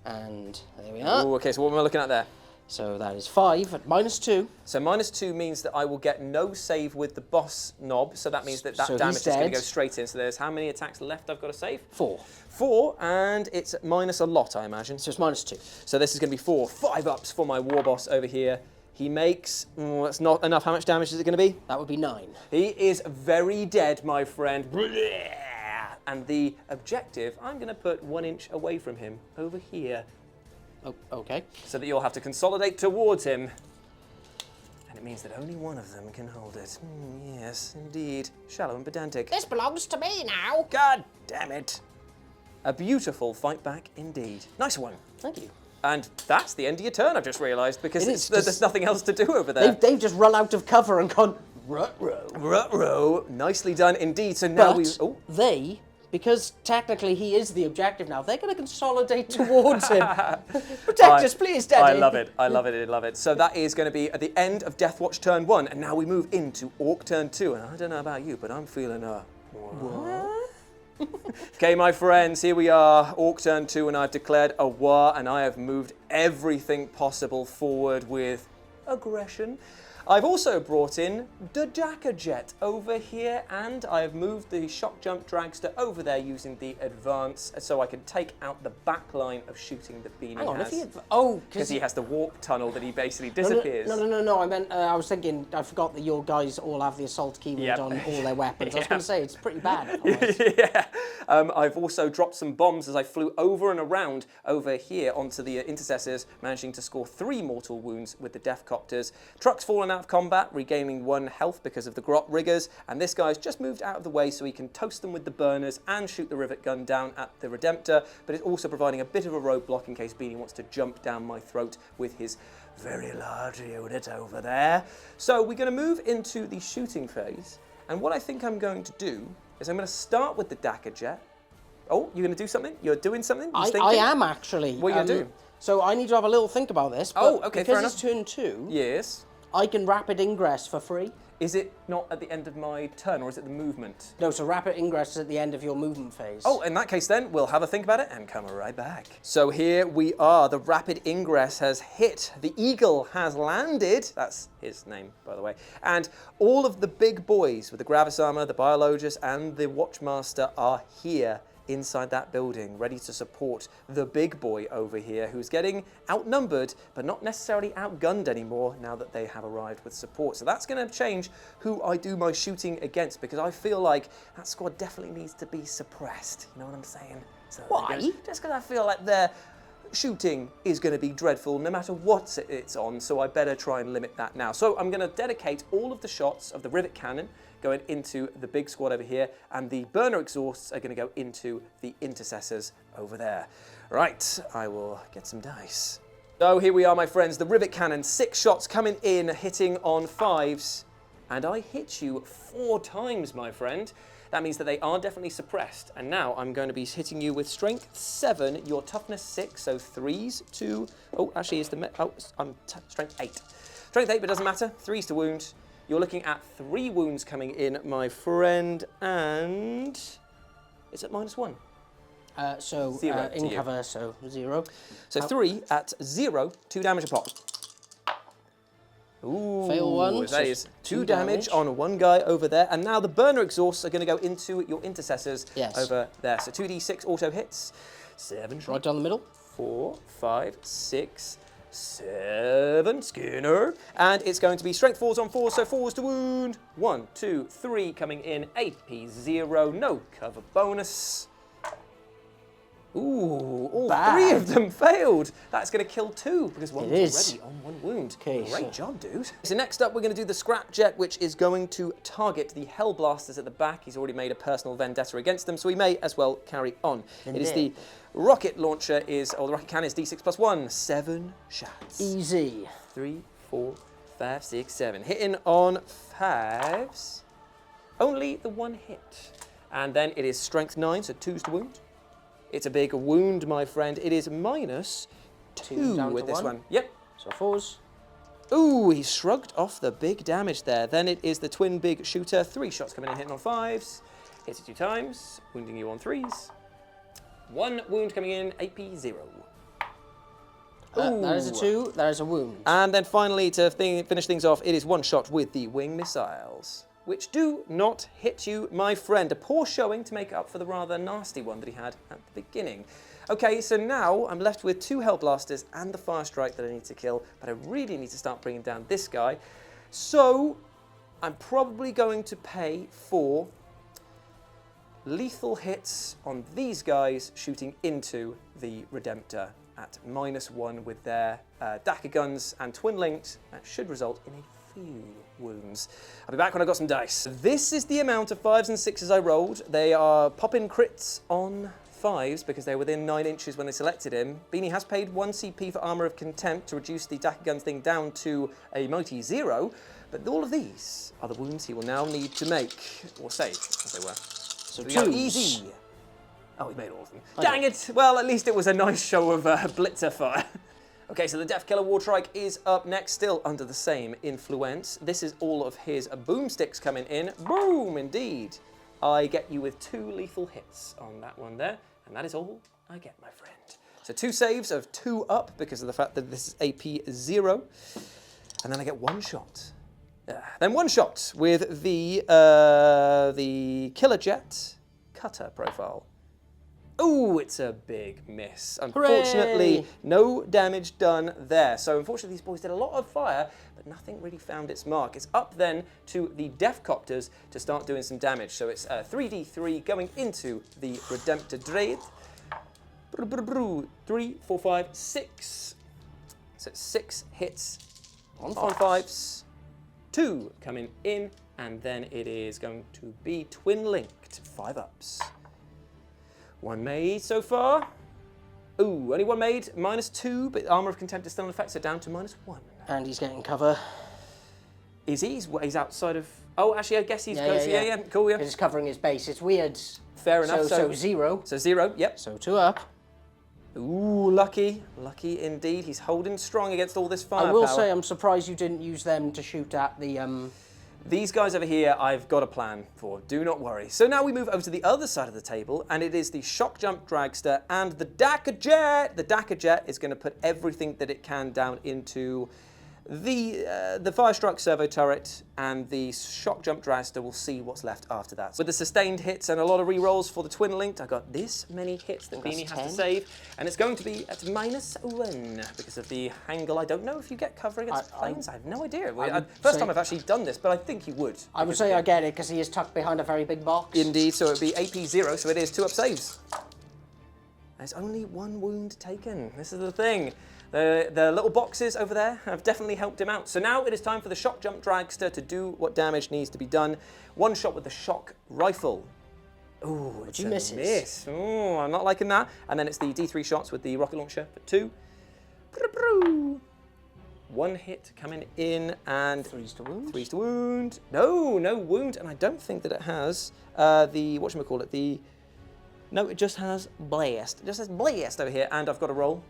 And there we are. Ooh, okay, so what am I looking at there? So that is 5 at -2. So -2 means that I will get no save with the boss knob, so that means that So damage he's is going to dead. go straight in. So there's how many attacks left I've got to save? 4. 4, and it's minus a lot, I imagine. So it's -2. So this is going to be 4. 5 ups for my war boss over here. He makes, that's not enough. How much damage is it going to be? That would be 9. He is very dead, my friend. And the objective, I'm going to put 1 inch away from him, over here. Oh, okay. So that you'll have to consolidate towards him. And it means that only one of them can hold it. Yes, indeed. Shallow and pedantic. This belongs to me now. God damn it. A beautiful fight back indeed. Nice one. Thank you. And that's the end of your turn, I've just realised, because It is, there's nothing else to do over there. They've just run out of cover and gone, ruh-roh. Ruh-roh. Nicely done indeed. So now They, because technically he is the objective now, they're going to consolidate towards him. Protect us, please, Daddy. I love it. I love it. I love it. So that is going to be at the end of Deathwatch turn 1, and now we move into Orc turn 2. And I don't know about you, but I'm feeling what? Okay, my friends, here we are, Orc turn 2, and I've declared a war, and I have moved everything possible forward with aggression. I've also brought in the Dakka Jet over here, and I've moved the shock jump dragster over there using the advance, so I can take out the back line of shooting that Beanie Hang on, has. because he has the warp tunnel that he basically disappears. No, I meant, I was thinking, I forgot that your guys all have the assault keyword on all their weapons. I was going to say, it's pretty bad. Yeah. I've also dropped some bombs as I flew over and around over here onto the intercessors, managing to score 3 mortal wounds with the Deathcopters. Truck's fallen out of combat, regaining 1 health because of the grot riggers, and this guy's just moved out of the way so he can toast them with the burners and shoot the rivet gun down at the Redemptor, but it's also providing a bit of a roadblock in case Beanie wants to jump down my throat with his very large unit over there. So we're going to move into the shooting phase, and what I think I'm going to do is I'm going to start with the Dakka Jet. Oh, you're going to do something? You're doing something? I am actually. What are you going to do? So I need to have a little think about this. Oh, okay, fair enough. Because it's turn 2, Yes. I can rapid ingress for free. Is it not at the end of my turn, or is it the movement? No, so rapid ingress is at the end of your movement phase. Oh, in that case then, we'll have a think about it and come right back. So here we are. The rapid ingress has hit. The Eagle has landed. That's his name, by the way. And all of the big boys with the Gravis Armor, the Biologist, and the Watchmaster are here inside that building, ready to support the big boy over here, who's getting outnumbered, but not necessarily outgunned anymore now that they have arrived with support. So that's going to change who I do my shooting against, because I feel like that squad definitely needs to be suppressed. You know what I'm saying? So why? Just because I feel like their shooting is going to be dreadful no matter what it's on, so I better try and limit that now. So I'm going to dedicate all of the shots of the rivet cannon going into the big squad over here, and the burner exhausts are going to go into the intercessors over there. Right, I will get some dice. So here we are, my friends, the rivet cannon, 6 shots coming in, hitting on 5s, and I hit you 4 times, my friend. That means that they are definitely suppressed. And now I'm going to be hitting you with strength 7, your toughness 6, so 3s to, I'm strength 8. Strength 8, but doesn't matter, 3s to wound. You're looking at 3 wounds coming in, my friend, and it's at -1. Zero in cover, so 0. So 3 at 0, 2 damage a pop. Ooh, Fail one. that So is 2 2 damage on one guy over there. And now the burner exhausts are going to go into your intercessors over there. So 2d6 auto hits. 7 Right down the middle. 4, 5, 6, 7. Skinner. And it's going to be strength 4s on 4, so 4s to wound. 1, 2, 3 coming in. AP 0. No cover bonus. Ooh, all 3 of them failed. That's going to kill 2 because one was already on 1 wound. Great job, dude. So next up, we're going to do the scrap jet, which is going to target the Hell Blasters at the back. He's already made a personal vendetta against them, so he may as well carry on. It is the rocket launcher the rocket cannon is d6 plus 1. 7 shots. Easy. 3, 4, 5, 6, 7. Hitting on 5s. Only the 1 hit. And then it is strength 9, so 2s to wound. It's a big wound, my friend. It is minus 2 with this one. Yep. So 4s. Ooh, he shrugged off the big damage there. Then it is the twin big shooter. 3 shots coming in, hitting on 5s. Hits it 2 times, wounding you on 3s. 1 wound coming in, AP 0. That is a 2, that is a wound. And then finally, to finish things off, it is 1 shot with the wing missiles, which do not hit you, my friend. A poor showing to make up for the rather nasty one that he had at the beginning. Okay, so now I'm left with 2 Hell Blasters and the Fire Strike that I need to kill, but I really need to start bringing down this guy. So I'm probably going to pay for lethal hits on these guys shooting into the Redemptor at -1 with their Dagger guns and twin linked. That should result in a few wounds. I'll be back when I've got some dice. This is the amount of 5s and 6s I rolled. They are popping crits on 5s because they're within 9 inches when they selected him. Beanie has paid 1 CP for Armor of Contempt to reduce the Dagger Guns thing down to a mighty 0, but all of these are the wounds he will now need to make, or save, as they were. So we go easy. Oh, he made all of them. Dang it! Well, at least it was a nice show of blitzer fire. Okay, so the Death Killer Wartrike is up next, still under the same influence. This is all of his boomsticks coming in. Boom, indeed. I get you with 2 lethal hits on that one there, and that is all I get, my friend. So 2 saves of 2 up because of the fact that this is AP 0, and then I get 1 shot. Then 1 shot with the Killer Jet Cutter profile. Ooh, it's a big miss. Unfortunately, Hooray! No damage done there. So unfortunately, these boys did a lot of fire, but nothing really found its mark. It's up then to the Deathcopters to start doing some damage. So it's 3d3 going into the Redemptor Dread. 3, 4, 5, 6. So it's 6 hits on 5s. 2 coming in, and then it is going to be twin-linked 5-ups. 1 made so far. Ooh, only 1 made, -2, but Armor of Contempt is still in effect, so down to -1. And he's getting cover. Is he? He's outside of... Oh, actually, I guess he's... Yeah, cool, yeah. He's covering his base. It's weird. Fair enough. So 0. So 0, yep. So 2 up. Ooh, lucky. Lucky indeed. He's holding strong against all this firepower. I will say I'm surprised you didn't use them to shoot at the... These guys over here, I've got a plan for. Do not worry. So now we move over to the other side of the table, and it is the Shock Jump Dragster and the Dagger Jet. The Dagger Jet is going to put everything that it can down into the Fire Strike Servo Turret, and the Shock Jump Dragster will see what's left after that. With the sustained hits and a lot of rerolls for the Twin Linked, I got this many hits that Beanie has to save, and it's going to be at -1 because of the angle. I don't know if you get cover against planes. I have no idea. First time I've actually done this, but I think you would. I would say I get it because he is tucked behind a very big box. Indeed, so it would be AP 0, so it is 2 up saves. There's only 1 wound taken. This is the thing. The little boxes over there have definitely helped him out. So now it is time for the Shock Jump Dragster to do what damage needs to be done. 1 shot with the Shock Rifle. Ooh, it's a miss. Ooh, I'm not liking that. And then it's the D3 shots with the rocket launcher for 2. 1 hit coming in, and 3s to wound. 3s to wound. No wound, and I don't think that it has the, whatchamacallit, the... No, it just has blast. It just has blast over here, and I've got a roll.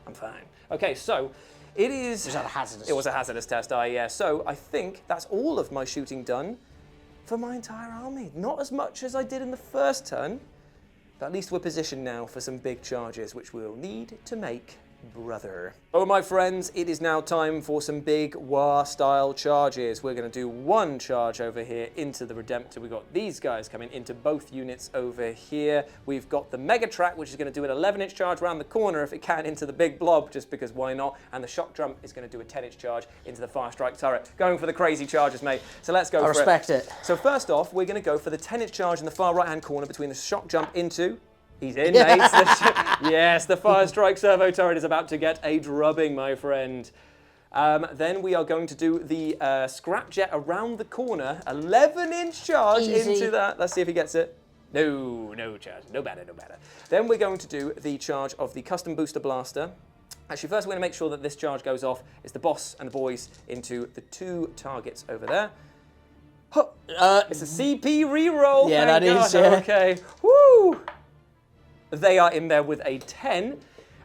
I'm fine. Okay, so it is... Was that a hazardous? It was a hazardous test, yeah. So I think that's all of my shooting done for my entire army. Not as much as I did in the first turn, but at least we're positioned now for some big charges, which we'll need to make brother. Oh, my friends, it is now time for some big War-style charges. We're going to do one charge over here into the Redemptor. We've got these guys coming into both units over here. We've got the Mega Track, which is going to do an 11-inch charge around the corner if it can into the big blob, just because why not? And the Shock Jump is going to do a 10-inch charge into the Fire Strike turret. Going for the crazy charges, mate. So let's go for it. I respect it. So first off, we're going to go for the 10-inch charge in the far right-hand corner between the Shock Jump into... He's in, mate. Yes, the Fire Strike servo turret is about to get a drubbing, my friend. Then we are going to do the Scrapjet around the corner. 11-inch charge into that. Let's see if he gets it. No charge. No better. Then we're going to do the charge of the Custom Booster Blaster. Actually, first we're going to make sure that this charge goes off. It's the boss and the boys into the 2 targets over there. It's a CP reroll. Yeah, that is. Yeah. Okay. Woo! They are in there with a 10.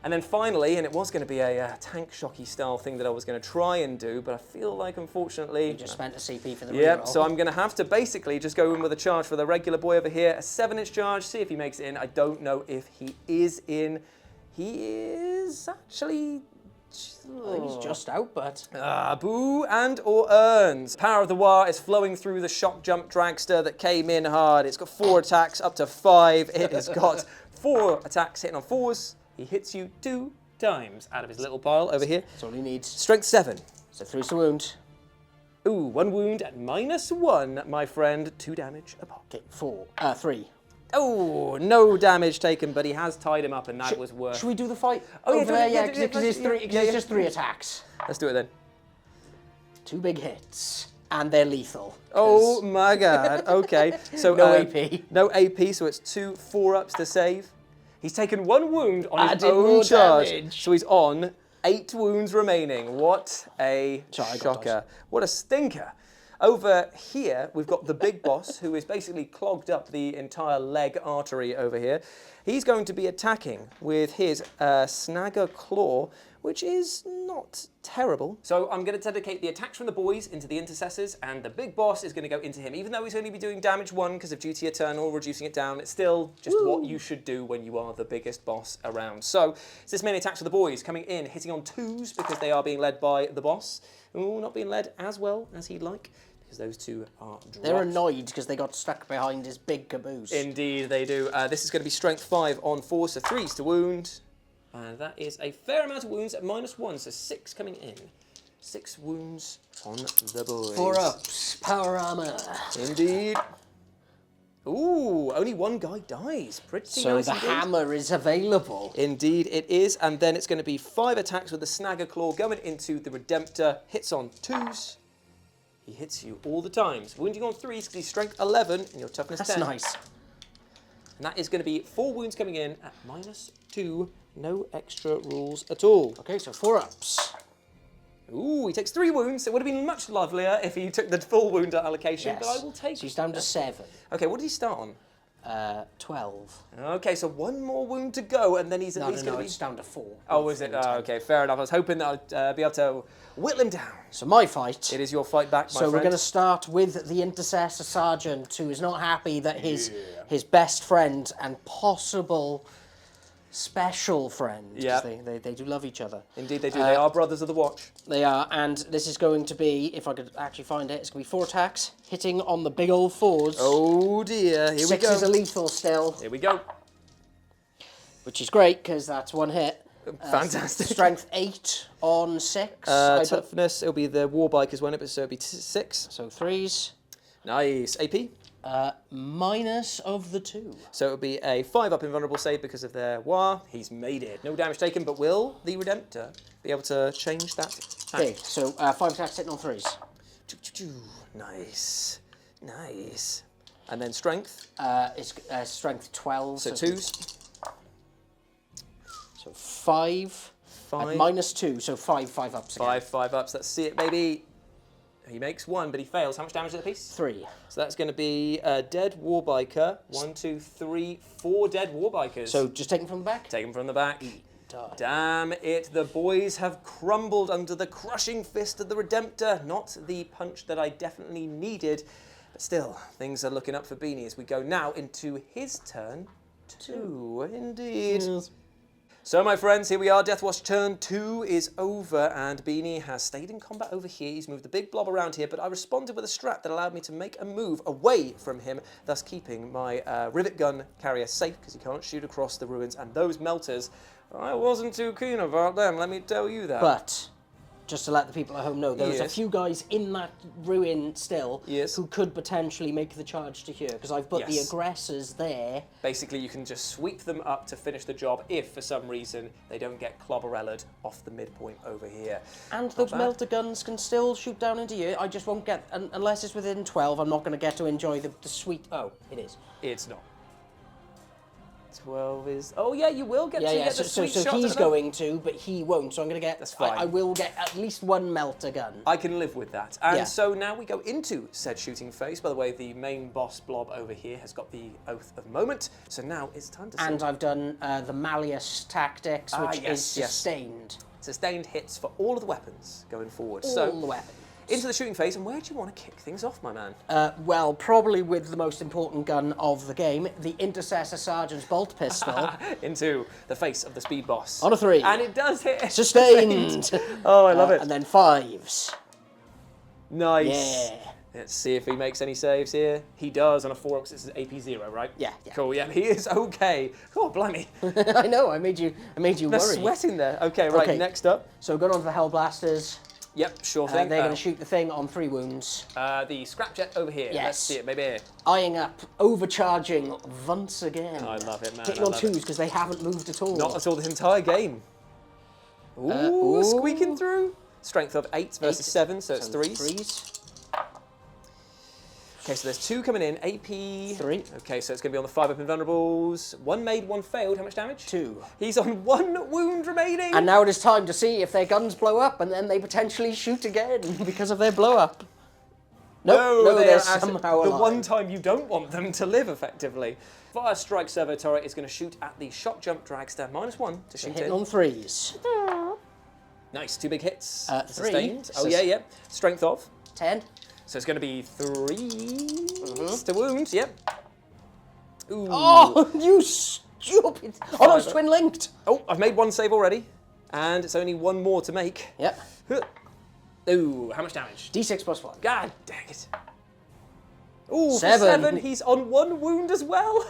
And then finally, and it was going to be a tank shocky style thing that I was going to try and do, but I feel like, unfortunately... You just spent a CP for the reroll. Yep, so I'm going to have to basically just go in with a charge for the regular boy over here. A 7-inch charge, see if he makes it in. I don't know if he is in. He is actually... He's just out, but... Boo and or earns. Power of the War is flowing through the Shock Jump Dragster that came in hard. It's got 4 attacks up to 5. It has got 4 attacks hitting on 4s. He hits you 2 times out of his little pile over here. That's all he needs. Strength 7. So 3's the wound. Ooh, 1 wound at -1, my friend. 2 damage a pop. Okay, 3. Oh, no damage taken, but he has tied him up, and that was worth. Should we do the fight? Oh, over there? Yeah, because it's just 3 attacks. Let's do it then. 2 big hits. And they're lethal. Oh my god, okay. So no AP. No AP, so it's 2 4-ups to save. He's taken 1 wound on his own charge. Damage. So he's on 8 wounds remaining. What a shocker. What a stinker. Over here, we've got the big boss, who is basically clogged up the entire leg artery over here. He's going to be attacking with his Snagger Claw, which is not terrible. So I'm going to dedicate the attacks from the boys into the intercessors, and the big boss is going to go into him. Even though he's only be doing damage 1 because of Duty Eternal, reducing it down, it's still just what you should do when you are the biggest boss around. So it's this many attacks for the boys coming in, hitting on 2s because they are being led by the boss. Ooh, not being led as well as he'd like, because those 2 are dropped. They're annoyed because they got stuck behind his big caboose. Indeed, they do. This is going to be strength 5 on 4, so 3s to wound. And that is a fair amount of wounds at -1, so 6 coming in. 6 wounds on the boys. 4-ups, power armor. Indeed. Ooh, only 1 guy dies. Pretty so nice the indeed. hammer is available. Indeed it is, and then it's going to be 5 attacks with the Snagger Claw going into the Redemptor. Hits on 2s. He hits you all the times. Wounding on 3s because he's strength 11 and your toughness 10. That's nice. And that is going to be 4 wounds coming in at -2. No extra rules at all. Okay, so 4-ups. Ooh, he takes 3 wounds. It would have been much lovelier if he took the full wound allocation, but I will take So he's down to 7. Okay, what did he start on? 12. Okay, so 1 more wound to go, and then he's at least going to be... it's down to 4. Oh, is it? Oh, okay, fair enough. I was hoping that I'd be able to whittle him down. So my fight. It is your fight back, my friend. So we're going to start with the Intercessor Sergeant, who is not happy that his best friend and possible special friend, because they do love each other. Indeed they do. They are brothers of the watch. They are, and this is going to be, if I could actually find it, it's going to be 4 attacks, hitting on the big old 4s. Oh dear, here we go. 6 is a lethal still. Here we go. Which is great, because that's 1 hit. Fantastic. Strength 8 on 6. Toughness, it'll be the Warbikers, won't it? But so it'll be 6. So 3s. Nice. AP? Minus of the 2. So it'll be a 5-up invulnerable save because of their War. He's made it. No damage taken, but will the Redemptor be able to change that? Okay, so 5 attacks hitting on 3s. Nice. Nice. And then strength? It's strength 12. So 2s. So 5. At -2, so 5 ups again. 5 ups. Let's see it, baby. He makes 1, but he fails. How much damage at the piece? 3. So that's going to be a dead Warbiker. 1, 2, 3, 4 dead Warbikers. So just take him from the back? Take him from the back. Die. Damn it. The boys have crumbled under the crushing fist of the Redemptor. Not the punch that I definitely needed. But still, things are looking up for Beanie as we go now into his turn 2. Indeed. Yes. So, my friends, here we are. Deathwatch turn 2 is over, and Beanie has stayed in combat over here. He's moved the big blob around here, but I responded with a strat that allowed me to make a move away from him, thus keeping my rivet gun carrier safe, because he can't shoot across the ruins. And those melters, I wasn't too keen about them, let me tell you that. But just to let the people at home know, there's a Yes. few guys in that ruin still Yes. who could potentially make the charge to here, because I've put the Yes. aggressors there. Basically, you can just sweep them up to finish the job if, for some reason, they don't get clobberellaed off the midpoint over here. And those bad. melter guns can still shoot down into you. I just won't get, unless it's within 12, I'm not going to get to enjoy the sweet... Oh, it is. It's not. 12 is... Oh, yeah, you will get to Yeah, get so the sweet shots. he's going to, but he won't, so I'm going to get... That's fine. I will get at least one melter gun. I can live with that. And Yeah. so now we go into said shooting phase. By the way, the main boss blob over here has got the Oath of Moment. So now it's time to see. And I've done the Malleus tactics, which yes, is yes. sustained. Sustained hits for all of the weapons going forward. All So the weapons. into the shooting phase, and where do you want to kick things off, my man? Well, probably with the most important gun of the game, the Intercessor Sergeant's bolt pistol. Into the face of the speed boss. On a 3. And it does hit. Sustained. Oh, I love it. And then 5s. Nice. Yeah. Let's see if he makes any saves here. He does on a 4 Orks. This is AP0, right? Yeah. Cool, yeah, he is okay. Oh, blimey. I know, I made you They're worry. sweating there. Okay, right, Okay. next up. So going on to the Hellblasters. Yep, sure thing. They're going to shoot the thing on 3 wounds. The scrapjet over here. Yes. Let's see it, baby. Eyeing up, overcharging once again. I love it, man. Hitting I on love 2s because they haven't moved at all. Not at all this entire game. Ooh, ooh. squeaking through. Strength of 8 versus 7, so it's 3s. 3s. Okay, so there's 2 coming in. AP... 3. Okay, so it's going to be on the 5 up invulnerables. 1 made, 1 failed. How much damage? 2. He's on 1 wound remaining. And now it is time to see if their guns blow up and then they potentially shoot again because of their blow up. No, they they're are somehow the alive. one time you don't want them to live effectively. Fire Strike Servo Turret is going to shoot at the Shock Jump Dragster. -1 to shoot Hitting in. on 3s. Nice, 2 big hits. 3. Sustained. Oh, yeah. Strength of. 10. So it's going to be 3 to wound, yep. Ooh. Oh, you stupid. Oh, no, it's twin linked. Oh, I've made 1 save already. And it's only 1 more to make. Yep. Ooh, how much damage? D6 plus 1. God dang it. Ooh, 7. 7. He's on 1 wound as well.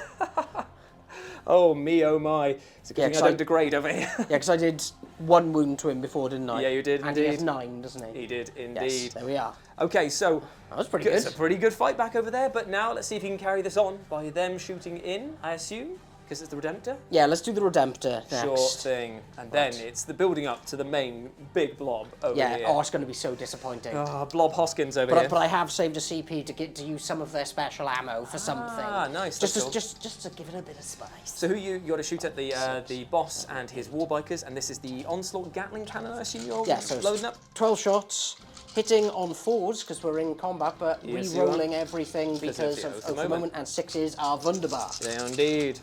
Oh me, oh my. It's a good thing I don't degrade over here. Yeah, because I did 1 wound to him before, didn't I? Yeah, you did and he has indeed. 9, doesn't he? He did indeed. Yes, there we are. Okay, so That was pretty it's good. a pretty good fight back over there, but now let's see if he can carry this on by them shooting in, I assume, because it's the Redemptor. Yeah, let's do the Redemptor next. Sure thing. And then it's the building up to the main big blob over Yeah, here. oh, it's going to be so disappointing. Blob Hoskins over here. But I have saved a CP to get to use some of their special ammo for something. Ah, nice. Just that's to, cool. just to give it a bit of spice. So who you got to shoot at the boss and his Warbikers, and this is the Onslaught Gatling Cannon, I assume you're Yeah, so it's loading up? 12 shots, hitting on 4s because we're in combat, but Yes, you re-rolling everything because of of the the moment, and 6s are wunderbar. They are indeed.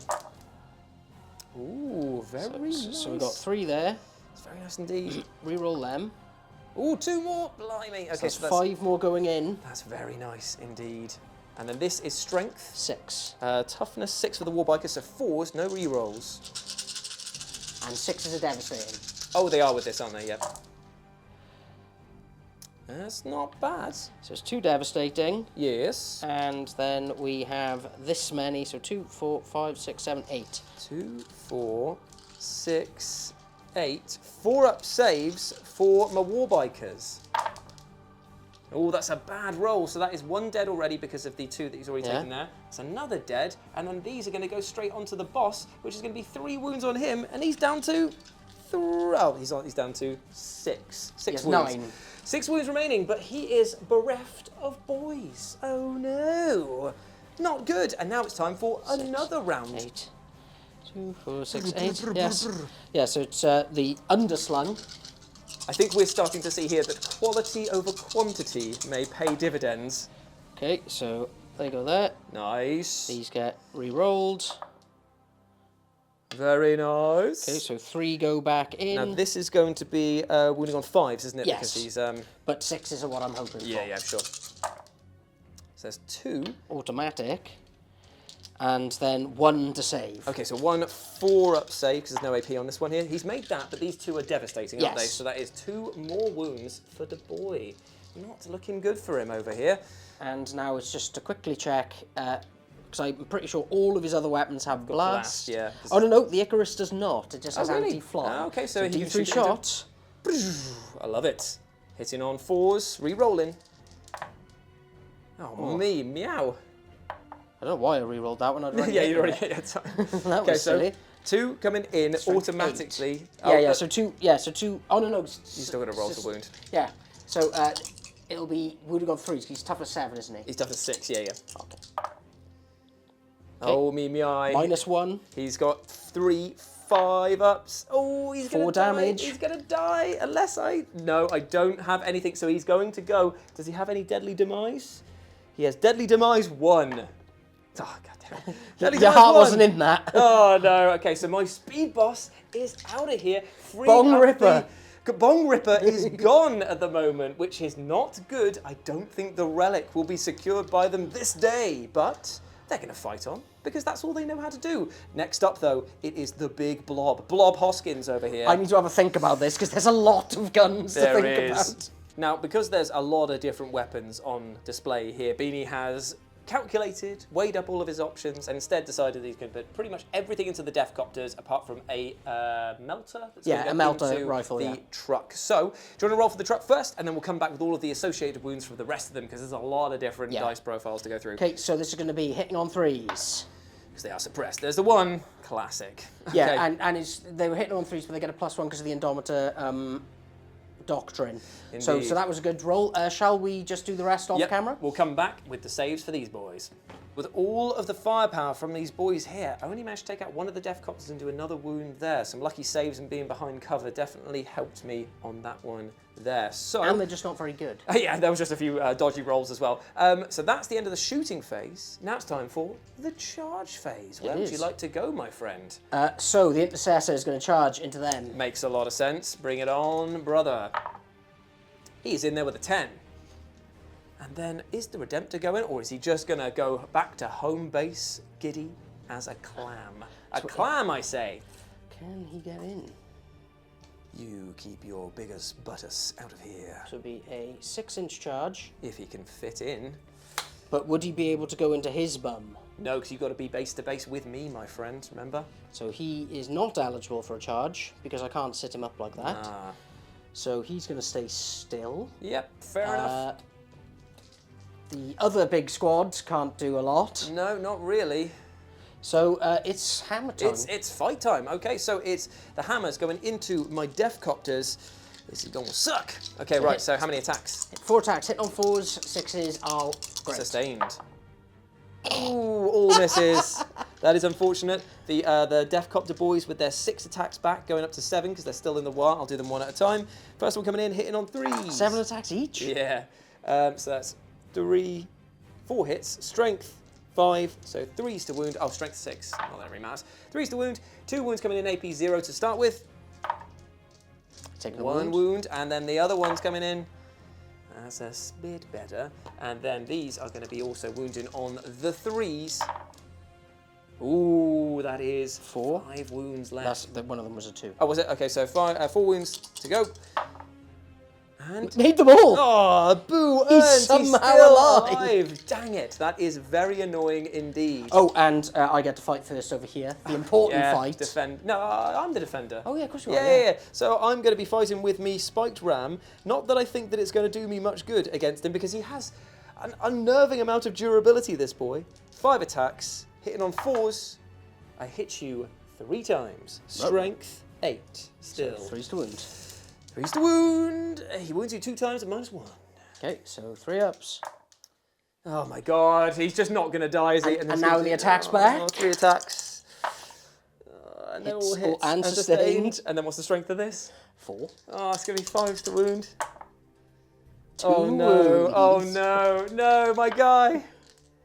Ooh, very nice. So we've got 3 there. It's very nice indeed. Re-roll them. Ooh, 2 more, blimey. Okay, So that's 5 more going in. That's very nice indeed. And then this is strength. 6. Toughness 6 for the Warbikers, so 4s, no rerolls. And 6s are devastating. Oh, they are with this, aren't they? Yep. That's not bad. So it's 2 devastating. Yes. And then we have this many, so 2, 4, 5, 6, 7, 8. 2, 4, 6, 8. 4 up saves for my Warbikers. Oh, that's a bad roll. So that is 1 dead already because of the 2 that he's already taken there. It's another dead. And then these are going to go straight onto the boss, which is going to be 3 wounds on him. And he's down to 3. Oh, he's down to 6. 6 wounds. 9. 6 wounds remaining, but he is bereft of boys. Oh no. Not good. And now it's time for another round. 8. 2, 4, 6, 8. Yes. Yeah, so it's the underslung. I think we're starting to see here that quality over quantity may pay dividends. Okay, so they go there. Nice. These get re-rolled. Very nice. Okay, so 3 go back in. Now this is going to be wounding on 5s, isn't it? Yes. Because he's But 6s are what I'm hoping for. yeah, sure. So there's 2. Automatic. and then 1 to save. Okay, so 1 4-up save, because there's no AP on this one here. He's made that, but these 2 are devastating, aren't they? Yes. So that is 2 more wounds for the boy. Not looking good for him over here. And now it's just to quickly check, because I'm pretty sure all of his other weapons have blast. Yeah. Oh, no, the Icarus does not. It just has really? anti-fly. Okay, so he can D3 shoot it shots. I love it. Hitting on 4s, re-rolling. Oh, me, meow. I don't know why I re-rolled that one. I'd already Yeah, hit you already it. hit your time. That was silly. So 2 coming in Strength automatically. 8. Yeah, so 2, so 2, oh no, You still got to roll to wound. Yeah, so it'll be, would have got 3, because he's tough as 7, isn't he? He's tough as 6, yeah. Okay. Oh, me, meow. -1. He's got 3 5-ups. Oh, he's going to 4 die. damage. He's going to die unless No, I don't have anything, so he's going to go. Does he have any deadly demise? He has deadly demise 1. Oh, goddamn. Deadly Your demise heart 1. wasn't in that. Oh, no. Okay, so my speed boss is out of here. BongRippa. BongRippa is gone at the moment, which is not good. I don't think the relic will be secured by them this day, but they're going to fight on because that's all they know how to do. Next up, though, it is the big blob. Blob Hoskins over here. I need to have a think about this, because there's a lot of guns to think about. Now, because there's a lot of different weapons on display here, Beanie has calculated, weighed up all of his options, and instead decided he's going to put pretty much everything into the Deathcopters apart from a melter. That's Yeah, going a melter into rifle, the truck. So, do you want to roll for the truck first, and then we'll come back with all of the associated wounds for the rest of them, because there's a lot of different dice profiles to go through. Okay, so this is going to be hitting on 3s. Because they are suppressed. There's the 1, classic. Yeah, Okay. and they were hitting on 3s, but they get a +1 because of the Indomitor doctrine. So Indeed. that was a good roll. Shall we just do the rest off camera? We'll come back with the saves for these boys. With all of the firepower from these boys here, I only managed to take out one of the Deathcopters and do another wound there. Some lucky saves and being behind cover definitely helped me on that one there. So, And they're just not very good. yeah, there was just a few dodgy rolls as well. So that's the end of the shooting phase. Now it's time for the charge phase. Where would you like to go, my friend? So the Intercessor is going to charge into them. Makes a lot of sense. Bring it on, brother. He's in there with a 10. And then, is the Redemptor going, or is he just going to go back to home base, giddy as a clam? A clam, I say. Can he get in? You keep your biggest buttus out of here. So it'll be a 6-inch charge. If he can fit in. But would he be able to go into his bum? No, because you've got to be base to base with me, my friend, remember? So he is not eligible for a charge, because I can't sit him up like that. Ah. So he's going to stay still. Yep, fair enough. The other big squads can't do a lot. No, not really. So it's hammer time. It's fight time. Okay, so it's the hammers going into my Deathcopters. This is going to suck. Okay, right, so how many attacks? 4 attacks, hit on 4s, 6s are great. Sustained. Ooh, all misses. That is unfortunate. The Deathcopter boys with their 6 attacks back, going up to 7 because they're still in the war. I'll do them one at a time. First one coming in, hitting on 3s. 7 attacks each? Yeah. So that's 4 hits. Strength 5, so 3s to wound. Oh, strength 6. Not that really matters. 3s to wound. 2 wounds coming in, AP 0 to start with. Taking a 1 wound, and then the other one's coming in. That's a bit better. And then these are going to be also wounding on the 3s. Ooh, that is 5 wounds left. One of them was a 2. Oh, was it? Okay, so 4 wounds to go. And made them all! Oh, boo! He's Ernst, somehow still alive. Dang it, that is very annoying indeed. Oh, and I get to fight first over here. The important fight. Defend. No, I'm the defender. Oh yeah, of course you are. Yeah. So I'm going to be fighting with me Spiked Ram. Not that I think that it's going to do me much good against him, because he has an unnerving amount of durability, this boy. 5 attacks, hitting on 4s. I hit you 3 times. Strength 8 still. So 3s to wound. 3s to wound. He wounds you 2 times at -1. Okay, so 3 ups. Oh my god, he's just not going to die, is he? And now the attack's back. 3 attacks. And they're all Hits hits and sustained. And then what's the strength of this? 4. Oh, it's going to be 5s to wound. 2 Oh no, wounds. oh no, no, my guy.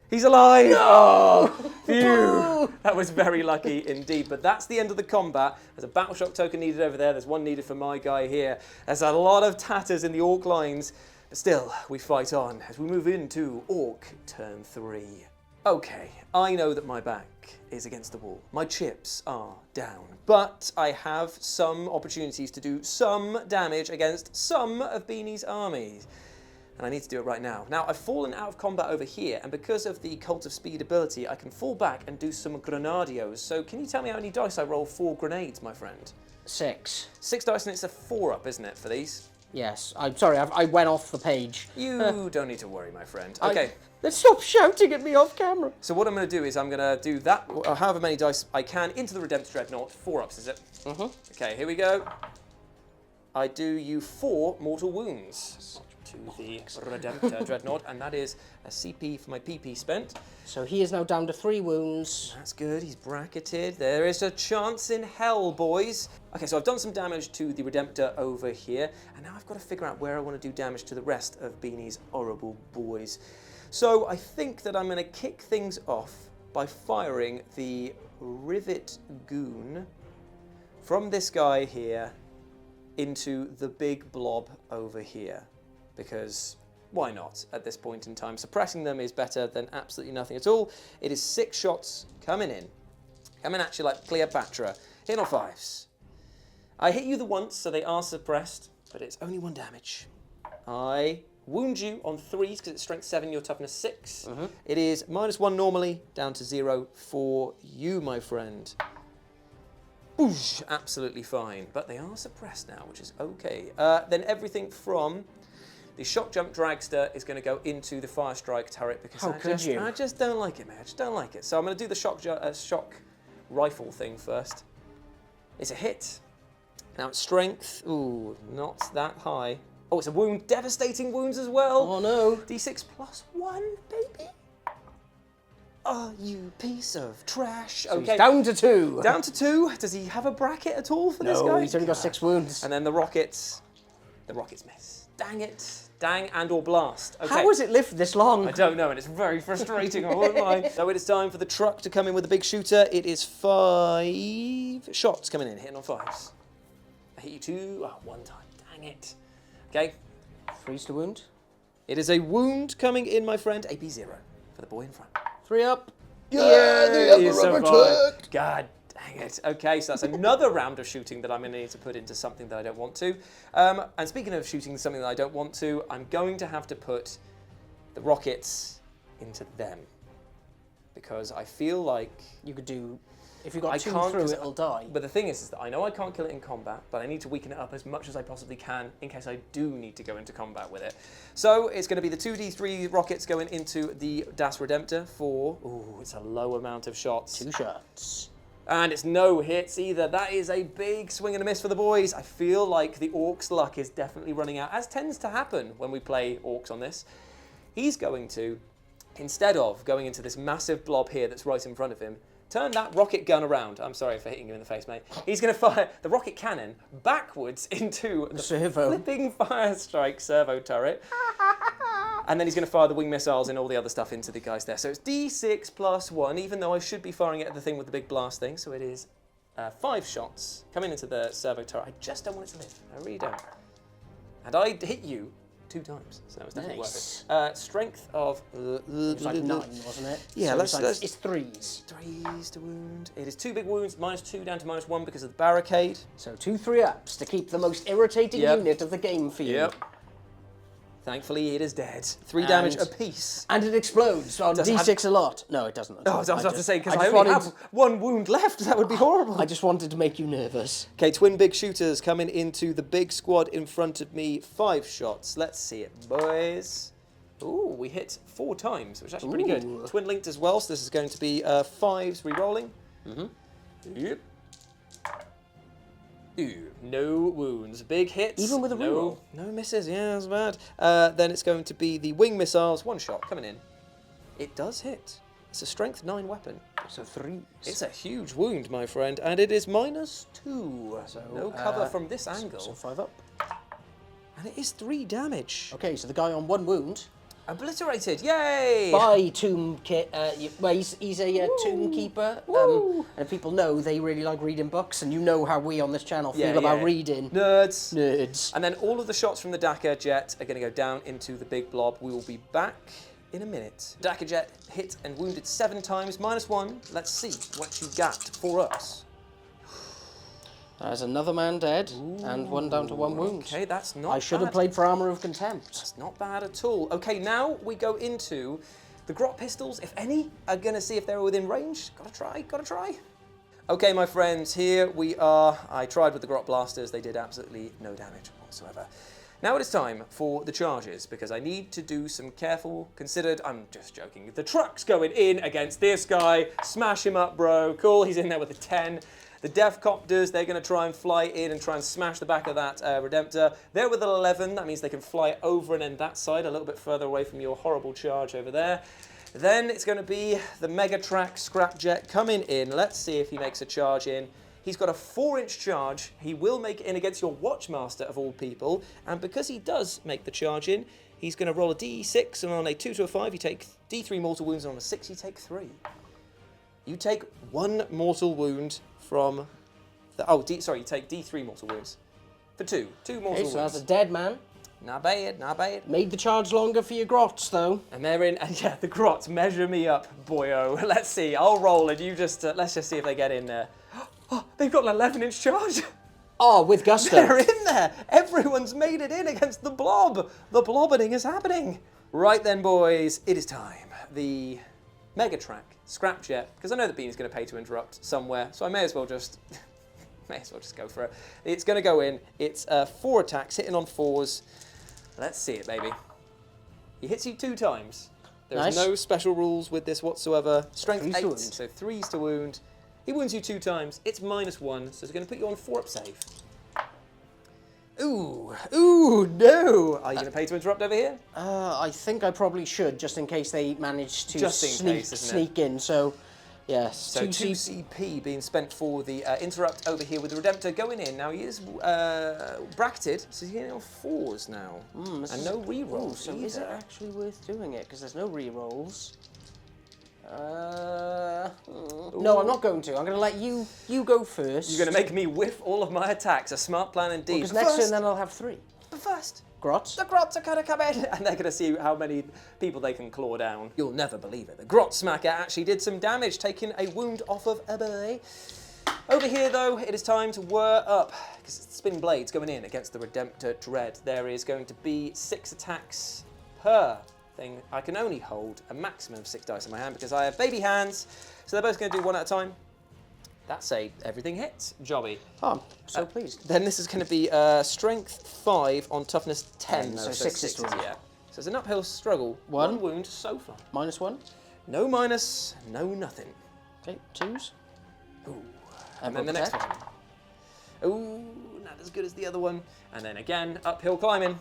He's alive! No! Phew! That was very lucky indeed. But that's the end of the combat. There's a battle shock token needed over there. There's one needed for my guy here. There's a lot of tatters in the Ork lines. But still, we fight on as we move into Ork turn 3. Okay, I know that my back is against the wall. My chips are down. But I have some opportunities to do some damage against some of Beanie's armies. And I need to do it right now. Now, I've fallen out of combat over here, and because of the Kult of Speed ability, I can fall back and do some grenadios. So can you tell me how many dice I roll for grenades, my friend? 6. 6 dice, and it's a 4-up, isn't it, for these? Yes. I'm sorry, I went off the page. You don't need to worry, my friend. Okay. Let's stop shouting at me off camera. So what I'm going to do is I'm going to do that, however many dice I can, into the Redemptor Dreadnought. 4-ups, is it? Mm-hmm. Okay, here we go. I do you 4 mortal wounds to the Redemptor Dreadnought, and that is a CP for my PP spent. So he is now down to 3 wounds. That's good, he's bracketed. There is a chance in hell, boys. Okay, so I've done some damage to the Redemptor over here, and now I've got to figure out where I want to do damage to the rest of Beanie's horrible boys. So I think that I'm going to kick things off by firing the Rivet Goon from this guy here into the big blob over here, because why not at this point in time? Suppressing them is better than absolutely nothing at all. It is 6 shots coming in at you like Cleopatra. Hit on 5s. I hit you the once, so they are suppressed, but it's only 1 damage. I wound you on 3s because it's strength 7, your toughness 6. It is -1 normally, down to 0 for you, my friend. Boosh, absolutely fine, but they are suppressed now, which is okay. Then everything from the shock jump dragster is going to go into the fire strike turret because I just don't like it, man. I just don't like it. So I'm going to do the shock rifle thing first. It's a hit. Now it's strength. Ooh, not that high. Oh, it's a wound. Devastating wounds as well. Oh no. D6 +1, baby. Oh, you piece of trash. So okay. he's down to 2. Down to 2. Does he have a bracket at all for this guy? No, he's only got 6 wounds. And then the rockets miss. Dang it. Dang and or blast. Okay. How has it lived this long? I don't know, and it's very frustrating, I won't lie. So it is time for the truck to come in with a big shooter. It is 5 shots coming in, hitting on 5s. I hit you 2, 1 time. Dang it. Okay. Freeze to wound. It is a wound coming in, my friend. AP 0 for the boy in front. 3 up. Yeah, they have the rubber tech. God dang it. Okay, so that's another round of shooting that I'm going to need to put into something that I don't want to. And speaking of shooting something that I don't want to, I'm going to have to put the rockets into them. Because I feel like you could do... If you got 2 through, it'll die. But the thing is that I know I can't kill it in combat, but I need to weaken it up as much as I possibly can in case I do need to go into combat with it. So it's going to be the 2d3 rockets going into the Das Redemptor for... Ooh, it's a low amount of shots. 2 shots. And it's no hits either. That is a big swing and a miss for the boys. I feel like the Orks' luck is definitely running out, as tends to happen when we play Orks on this. He's going to, instead of going into this massive blob here that's right in front of him, turn that rocket gun around. I'm sorry for hitting you in the face, mate. He's going to fire the rocket cannon backwards into the flipping fire strike servo turret. And then he's going to fire the wing missiles and all the other stuff into the guys there. So it's D6 +1, even though I should be firing it at the thing with the big blast thing. So it is 5 shots coming into the servo turret. I just don't want it to live. I really don't. And I hit you 2 times, so that was definitely worth it. Strength of... It was like 9, wasn't it? Yeah, so it's 3s. 3s to wound. It is 2 big wounds, -2 down to -1 because of the barricade. So 2 3-ups to keep the most irritating unit of the game field. Yep. Thankfully, it is dead. 3 damage apiece. And it explodes on D6 a lot. No, it doesn't. Oh, I was about to say, because I only have 1 wound left. That would be horrible. I just wanted to make you nervous. Okay, twin big shooters coming into the big squad in front of me. 5 shots. Let's see it, boys. Ooh, we hit 4 times, which is actually pretty good. Twin linked as well, so this is going to be 5s re-rolling. Yep. Ooh, no wounds. Big hits. Even with a reroll? No misses. Yeah, that's bad. Then it's going to be the wing missiles. 1 shot coming in. It does hit. It's a strength 9 weapon. So 3s. It's a huge wound, my friend, and it is -2. So no cover from this angle. So 5 up. And it is 3 damage. Okay, so the guy on 1 wound. Obliterated, yay! By Tomb Kit. Well, he's a tomb keeper. And people know they really like reading books, and you know how we on this channel feel about reading. Nerds. And then all of the shots from the Dakar jet are going to go down into the big blob. We will be back in a minute. Dakajet hit and wounded 7 times, -1. Let's see what you got for us. There's another man dead, and one down to 1 wound. Okay, that's not I should have bad. played for Armour of Contempt. That's not bad at all. Okay, now we go into the grot pistols. If any are going to see if they're within range. Gotta try. Okay, my friends, here we are. I tried with the grot blasters. They did absolutely no damage whatsoever. Now it is time for the charges, because I need to do some careful, considered, I'm just joking. The truck's going in against this guy. Smash him up, bro. Cool, he's in there with a 10. The Death Copters, they're going to try and fly in and try and smash the back of that Redemptor. They're with an 11. That means they can fly over and end that side, a little bit further away from your horrible charge over there. Then it's going to be the Megatrak Scrapjet coming in. Let's see if he makes a charge in. He's got a 4-inch charge. He will make it in against your Watchmaster, of all people. And because he does make the charge in, he's going to roll a D6, and on a 2 to a 5, you take D3 mortal wounds, and on a 6, you take 3. You take 1 mortal wound from the... Oh, sorry, you take D3 mortal wounds. For 2. 2 mortal wounds. So that's a dead man. Not bad, not bad. Made the charge longer for your grots, though. And they're in... And yeah, the grots, measure me up, boyo. Let's see, I'll roll, and you just... let's just see if they get in there. Oh, they've got an 11-inch charge. Oh, with gusto. They're in there. Everyone's made it in against the blob. The blobbening is happening. Right then, boys, it is time. The Megatrak Scrapjet, because I know that Bean's going to pay to interrupt somewhere, so I may as well just go for it. It's going to go in. It's 4 attacks, hitting on 4s. Let's see it, baby. He hits you 2 times. There's no special rules with this whatsoever. Strength 8, so 3s to wound. He wounds you 2 times. It's -1, so it's going to put you on 4-up save. Ooh, no. Are you going to pay to interrupt over here? I think I probably should, just in case they manage to sneak in. So, yes. So 2 CP being spent for the interrupt over here with the Redemptor going in. Now he is bracketed, so he's getting on 4s now. And no rerolls. So is it actually worth doing it? Because there's no rerolls. No, I'm not going to. I'm going to let you go first. You're going to make me whiff all of my attacks. A smart plan indeed. Because next turn then I'll have 3. But first, Grots. The Grots are going to come in, and they're going to see how many people they can claw down. You'll never believe it. The Grot Smacker actually did some damage, taking a wound off of a boy. Over here, though, it is time to whir up, because Spin Blades going in against the Redemptor Dread. There is going to be 6 attacks per thing. I can only hold a maximum of 6 dice in my hand because I have baby hands, so they're both going to do 1 at a time. That's everything hits jobby. Oh, I'm so pleased. Then this is going to be strength 5 on toughness 10. So 6 is yeah. So it's an uphill struggle. 1 wound so far. -1? No minus, no nothing. Okay, 2s. Ooh. And then the next one. Ooh, not as good as the other one. And then again, uphill climbing.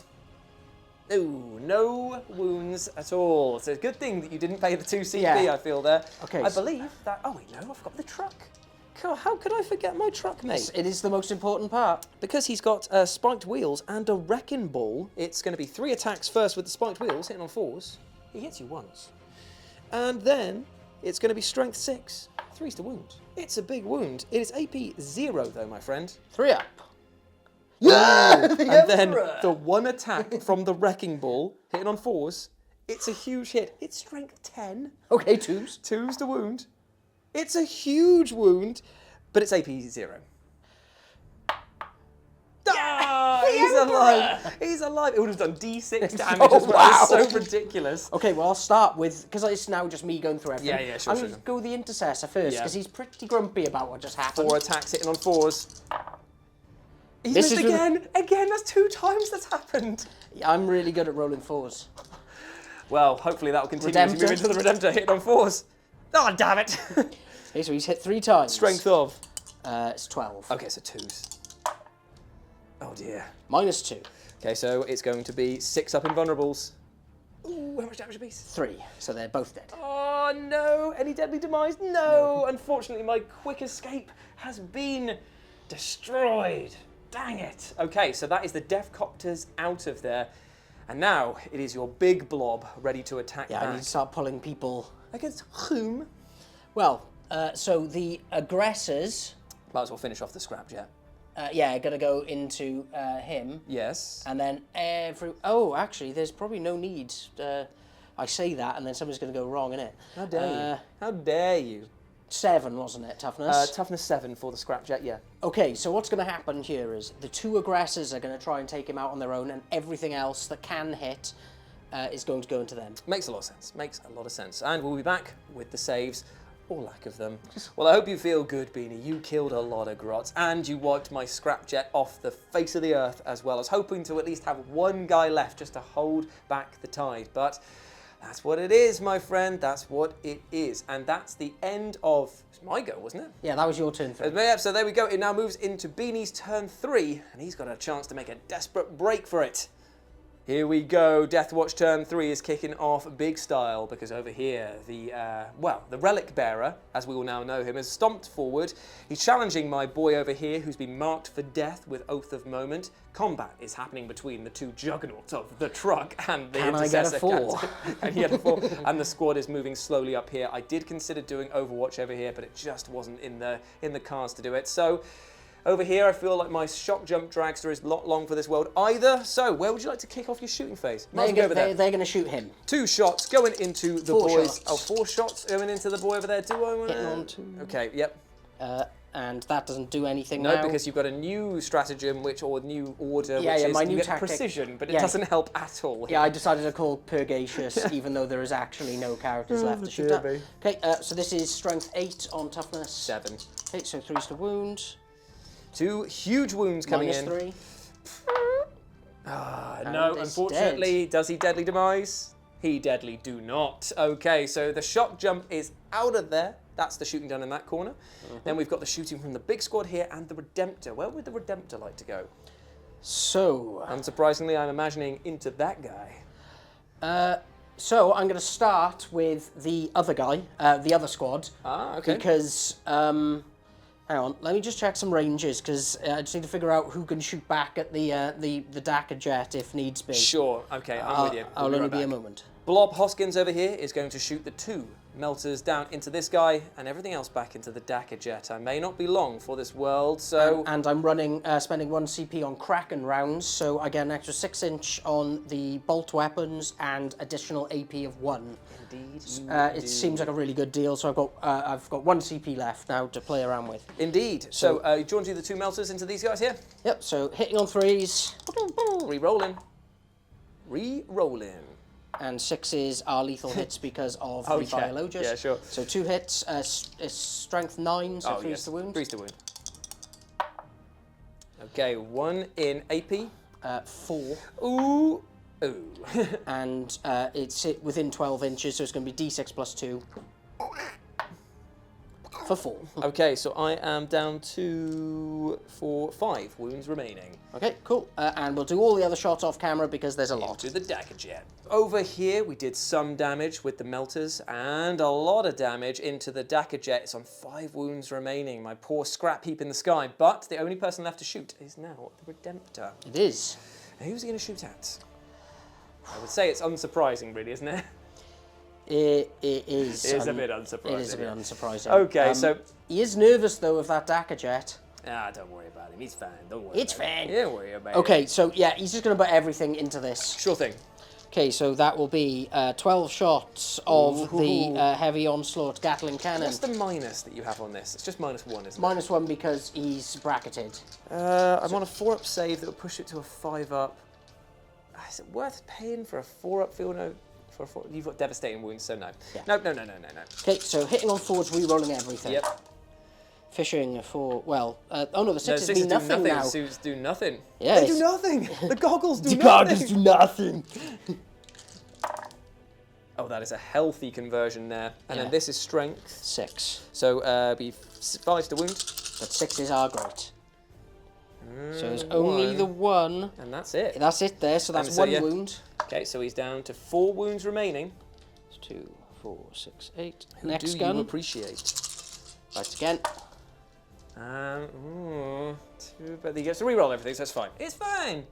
Ooh, no wounds at all. It's a good thing that you didn't pay the 2 CP, I feel there. Okay. I believe that... Oh, wait, no, I forgot the truck. God, how could I forget my truck, mate? It is the most important part. Because he's got spiked wheels and a wrecking ball, it's going to be 3 attacks first with the spiked wheels, hitting on 4s. He hits you once. And then it's going to be strength 6, 3s to wound. It's a big wound. It is AP 0, though, my friend. 3 up. Yeah! And then the 1 attack from the wrecking ball, hitting on 4s, it's a huge hit. It's strength 10. Okay, 2s. 2s to wound. It's a huge wound, but it's AP 0. Ah, he's alive. He's alive. It would have done D6 damage as well. Wow. It's so ridiculous. Okay, well, I'll start with, because it's now just me going through everything. Yeah, sure. I'm going to go the Intercessor first, because he's pretty grumpy about what just happened. 4 attacks hitting on 4s. He's missed again. Again, that's 2 times that's happened. I'm really good at rolling 4s. Well, hopefully that will continue as you move into the Redemptor, hitting on 4s. Oh, damn it. Okay, so he's hit 3 times. Strength of? It's 12. Okay, so 2s. Oh, dear. -2. Okay, so it's going to be 6 up invulnerables. Ooh, how much damage apiece? 3, so they're both dead. Oh, no. Any deadly demise? No. Unfortunately, my quick escape has been destroyed. Dang it. Okay, so that is the Deathcopters out of there. And now it is your big blob ready to attack back. Yeah, I need to start pulling people. Against whom? Well, so the aggressors... Might as well finish off the Scrapjet. Yeah, gonna go into him. Yes. And then Oh, actually, there's probably no need. I say that, and then something's going to go wrong, innit? How dare you? How dare you? 7, wasn't it, toughness? Toughness 7 for the scrapjet, yeah. Okay, so what's going to happen here is the 2 aggressors are going to try and take him out on their own, and everything else that can hit is going to go into them. Makes a lot of sense. Makes a lot of sense. And we'll be back with the saves, or lack of them. Well, I hope you feel good, Beanie. You killed a lot of grots, and you wiped my scrapjet off the face of the earth, as well as hoping to at least have one guy left just to hold back the tide. But that's what it is, my friend. That's what it is. And that's the end of my go, wasn't it? Yeah, that was your turn 3. Yeah, so there we go. It now moves into Beanie's turn 3, and he's got a chance to make a desperate break for it. Here we go. Deathwatch turn 3 is kicking off big style, because over here, the relic bearer, as we all now know him, has stomped forward. He's challenging my boy over here, who's been marked for death with Oath of Moment. Combat is happening between the 2 juggernauts of the truck and the intercessor. Can I get a 4? And he had a 4. And the squad is moving slowly up here. I did consider doing Overwatch over here, but it just wasn't in the cards to do it. So over here, I feel like my shock jump dragster is not long for this world either. So, where would you like to kick off your shooting phase? They're going to shoot him. 2 shots going into the 4 boys. shots. Oh, 4 shots going into the boy over there. Do I want Hitting on 2. Okay, yep. And that doesn't do anything No, now. because you've got a new stratagem, or new order, Yeah, which is my you new get tactic. precision, but it Yeah. doesn't help at all. Yeah, I decided to call Purgacious, even though there is actually no characters left to shoot at. dear me. Okay, so this is strength 8 on toughness. 7. Okay, so 3's to wound. 2 huge wounds coming in. -3. No, it's unfortunately, does he deadly demise? He deadly do not. Okay, so the shock jump is out of there. That's the shooting done in that corner. Then we've got the shooting from the big squad here and the Redemptor. Where would the Redemptor like to go? So, Unsurprisingly, I'm imagining into that guy. so I'm going to start with the other guy, the other squad. Ah, okay. Because, hang on, let me just check some ranges, because I just need to figure out who can shoot back at the Dakar jet if needs be. Sure, okay, I'm with you. I'll We'll only right be a back. moment. Blob Hoskins over here is going to shoot the 2 melters down into this guy and everything else back into the Dakar jet. I may not be long for this world, so... And I'm running, spending 1 CP on Kraken rounds, so I get an extra 6-inch on the bolt weapons and additional AP of 1. Indeed. It seems like a really good deal, so I've got 1 CP left now to play around with. Indeed. So do you want to do the 2 melters into these guys here? Yep, so hitting on 3s. Re-rolling. Re-rolling. And 6s are lethal hits because of the yeah. biologus. Yeah, sure. So 2 hits, strength 9, so 3's to wound. 3's to wound. Okay, 1 in AP. 4. Ooh. Ooh. And it's within 12 inches, so it's going to be D6 plus 2. For 4. Okay, so I am down to 5 wounds remaining. Okay, cool. And we'll do all the other shots off camera because there's a lot. To the Dakar jet. Over here, we did some damage with the melters and a lot of damage into the Dakar jet. It's on 5 wounds remaining. My poor scrap heap in the sky. But the only person left to shoot is now the Redemptor. It is. Now, who's he going to shoot at? I would say it's unsurprising, really, isn't it? It is. It is a bit unsurprising. It is a bit unsurprising. Okay, so... He is nervous, though, of that Dakar jet. Ah, don't worry about him. He's fine. Don't worry It's about fine. Him. Don't worry about it. Okay, so, yeah, he's just going to put everything into this. Sure thing. Okay, so that will be 12 shots of the heavy onslaught Gatling cannon. What's the minus that you have on this? It's just -1, isn't it? -1 because he's bracketed. I'm on a 4-up save that will push it to a 5-up. Is it worth paying for a 4-up field note? For a 4? You've got devastating wounds, so no. Yeah. No. Okay, so hitting on 4s, re-rolling everything. Yep. Fishing for, well, oh no, the 6s No, do 6s do nothing nothing. now. The 6s do nothing. Yeah, They do nothing. The goggles do The nothing. goggles do nothing. Oh, that is a healthy conversion there. And Yeah. then this is strength. 6. So be 5 to wound. But 6s are great. So there's only the 1. And that's it. That's it there, so that's And so, 1 yeah. wound. Okay, so he's down to 4 wounds remaining. 2, 4, 6, 8. Who Next do gun. you appreciate? Right again. But he gets to re-roll everything, so it's fine. It's fine.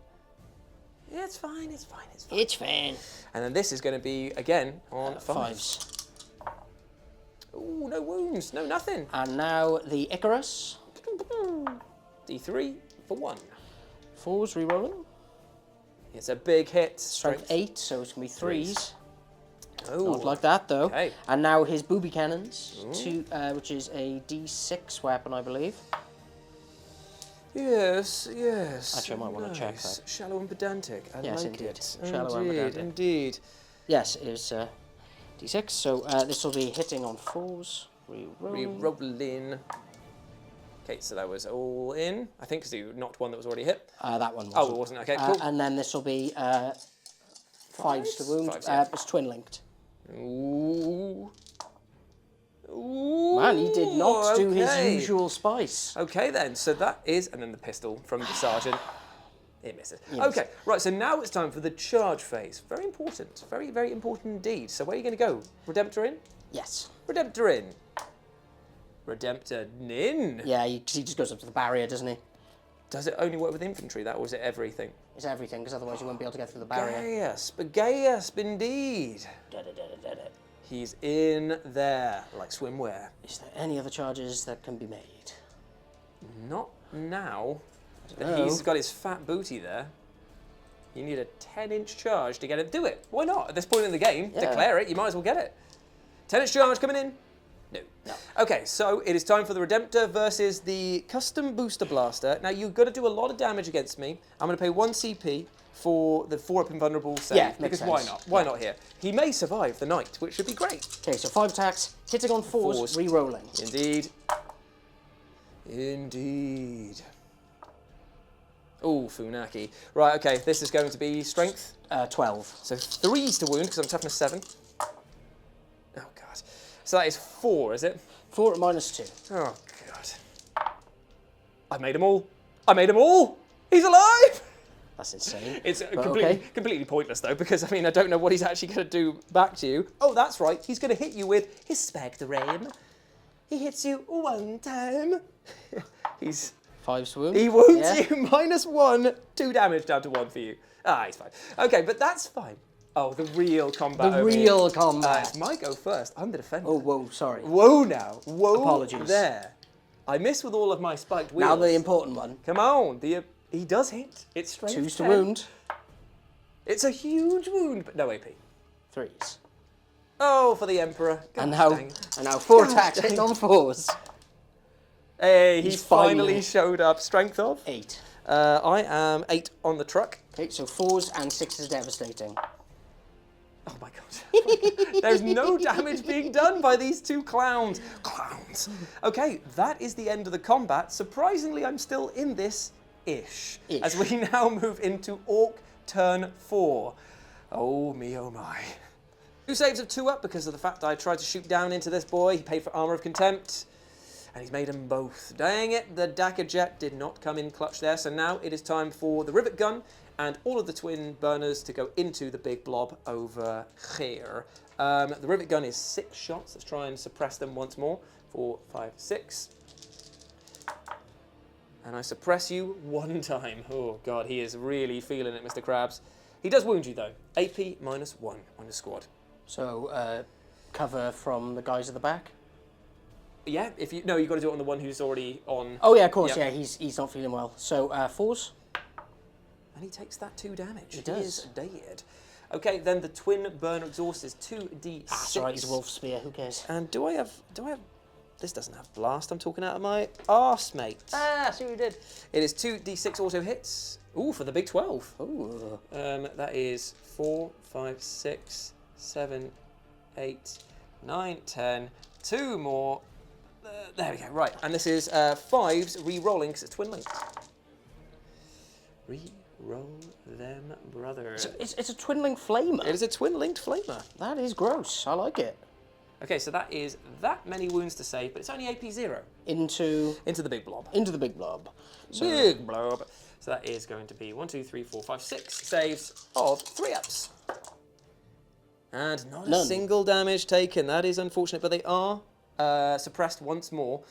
It's fine. It's fine. And then this is going to be again on 5s. 5s. Ooh, no wounds, no nothing. And now the Icarus. D3 for 1. 4s re-rolling. It's a big hit. Strength 8, so it's going to be 3s. Oh, Not like that, though. okay. And now his booby cannons, which is a D6 weapon, I believe. Yes. Actually, I might want to check that. Shallow and pedantic. I Yes, like indeed. it. Shallow and pedantic. Indeed. Yes, it is D6. So this will be hitting on 4s. Re-rolling. Okay, so that was all in. I think because you knocked one that was already hit. That one wasn't. Oh, it wasn't. Okay, cool. And then this will be 5s to wound. Fives, yeah. It's twin linked. Ooh. Man, he did not do his okay. usual spice. Okay then, so that is, and then the pistol from the sergeant. It misses. Yes. Okay, right, so now it's time for the charge phase. Very important. Very, very important indeed. So where are you going to go? Redemptor in? Yes. Redemptor in. Redemptor in. Yeah, he just goes up to the barrier, doesn't he? Does it only work with infantry, that, or is it everything? It's everything, because otherwise you won't be able to get through the barrier. Gasp, indeed. He's in there, like swimwear. Is there any other charges that can be made? Not now. No. He's got his fat booty there. You need a 10-inch charge to get it. Do it. Why not? At this point in the game, Yeah. declare it. You might as well get it. 10-inch charge coming in. No. Okay, so it is time for the Redemptor versus the Custom Booster Blaster. Now, you've got to do a lot of damage against me. I'm going to pay 1 CP for the 4-up invulnerable save. Yeah, makes because sense. why not? Why not here? He may survive the night, which should be great. Okay, so 5 attacks, hitting on 4s, re-rolling. Indeed. Indeed. Oh, Funaki. Right, okay, this is going to be strength. 12. So 3s to wound, because I'm toughness 7. Oh, God. So that is 4, is it? 4 at -2. Oh, God. I made them all. I made them all! He's alive! That's insane. It's okay. completely pointless, though, because, I mean, I don't know what he's actually going to do back to you. Oh, that's right. He's going to hit you with his Spectre Aim. He hits you 1 time. He's... 5s to wound. He wounds Yeah. you -1, 2 damage down to 1 for you. Ah, he's fine. Okay, but that's fine. Oh, the real combat. The real combat. It might go first. I'm the defender. Oh, whoa, sorry. Whoa now. Whoa. Apologies. There. I miss with all of my spiked wheels. Now the important one. Come on. He does hit. It's strength 2s to 10. wound. It's a huge wound, but no AP. 3s. Oh, for the Emperor. And God now 4 God attacks, dang. hitting on 4s. Hey, he He's finally finally- showed up. Strength of? 8. I am 8 on the truck. Okay, so 4s and 6s devastating. Oh my God. There's no damage being done by these 2 clowns. Clowns. Okay, that is the end of the combat. Surprisingly, I'm still in this-ish. As we now move into Orc turn 4. Oh me, oh my. 2 saves of 2 up because of the fact that I tried to shoot down into this boy. He paid for Armor of Contempt. And he's made them both. Dang it, the Dagger Jet did not come in clutch there. So now it is time for the Rivet Gun and all of the twin burners to go into the big blob over here. The Rivet Gun is 6 shots. Let's try and suppress them once more. 4, 5, 6. And I suppress you 1 time. Oh, God, he is really feeling it, Mr. Krabs. He does wound you, though. AP -1 on your squad. So, cover from the guys at the back? Yeah, if you... No, you've got to do it on the one who's already on... Oh, yeah, of course, Yep. yeah, he's not feeling well. So, 4s? And he takes that 2 damage. He does. He is dead. Okay, then the twin burner exhaust is 2d6. That's all right, he's Wolf Spear, who cares? And do I have... This doesn't have blast. I'm talking out of my arse, mate. Ah, see what you did. It is 2d6 auto hits. Ooh, for the big 12. Ooh. That is 4, 5, 6, 7, 8, 9, 10. 2 more. There we go. Right, and this is 5s re-rolling because it's twin linked. Re-roll them, brother. It's a twin link flamer. It is a twin linked flamer. That is gross. I like it. Okay, so that is that many wounds to save, but it's only AP 0. Into Into the big blob. the big blob. So, Big blob. So that is going to be 1, 2, 3, 4, 5, 6 saves of 3-ups. And not a None. single damage taken. That is unfortunate, but they are suppressed once more.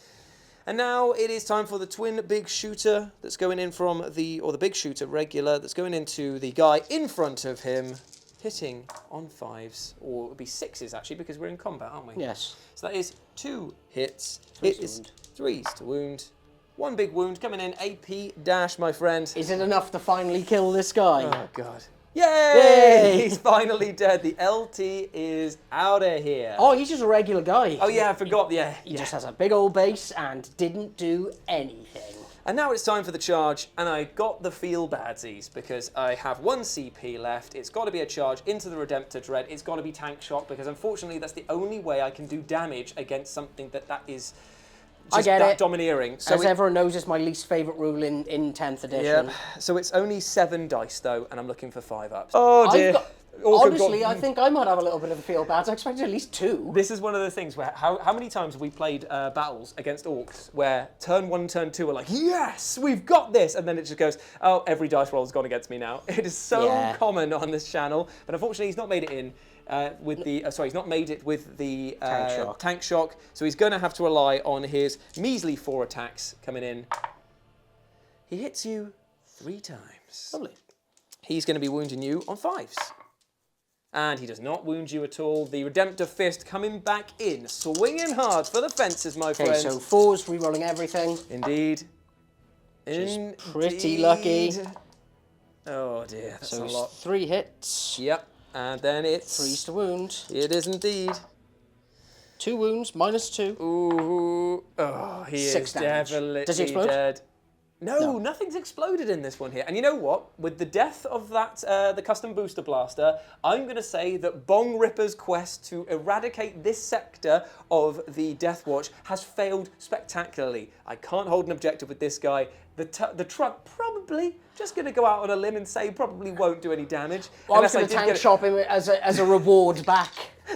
And now it is time for the twin big shooter that's going in from the, or the big shooter regular that's going into the guy in front of him, hitting on 5s, or it would be 6s actually, because we're in combat, aren't we? yes. So that is 2 hits. 3s It to is wound. 3s to wound. 1 big wound coming in, AP dash, my friend. Is it enough to finally kill this guy? Oh, God. Yay! He's finally dead. The LT is out of here. Oh, he's just a regular guy. Oh yeah, I forgot. He just has a big old base and didn't do anything. And now it's time for the charge, and I got the feel badsies because I have 1 CP left. It's got to be a charge into the Redemptor Dread. It's got to be tank shock because unfortunately that's the only way I can do damage against something that is just that domineering. So as everyone knows, it's my least favourite rule in 10th edition. Yep. So it's only 7 dice though, and I'm looking for 5 ups. Oh dear. Honestly, I think I might have a little bit of a feel bad. I expected at least 2. This is one of the things where how many times have we played battles against Orks where turn 1, turn 2 are like, yes, we've got this, and then it just goes, oh, every dice roll has gone against me now. It is so common on this channel, but unfortunately he's not made it in with the he's not made it with the tank shock, so he's going to have to rely on his measly 4 attacks coming in. He hits you 3 times. Lovely. He's going to be wounding you on 5s. And he does not wound you at all. The Redemptor Fist coming back in, swinging hard for the fences, my friend. Okay, so 4s, re-rolling everything. Indeed. Indeed. Pretty lucky. Oh dear, that's so a lot. 3 hits. Yep, and then it's... 3s to wound. It is indeed. 2 wounds, -2. Ooh, oh, he 6 is damage. definitely Does he explode? dead. No, nothing's exploded in this one here. And you know what? With the death of that, the custom booster blaster, I'm going to say that BongRippa's quest to eradicate this sector of the Deathwatch has failed spectacularly. I can't hold an objective with this guy. The truck probably, just going to go out on a limb and say probably won't do any damage. Well, I was going to tank shop him as a reward back.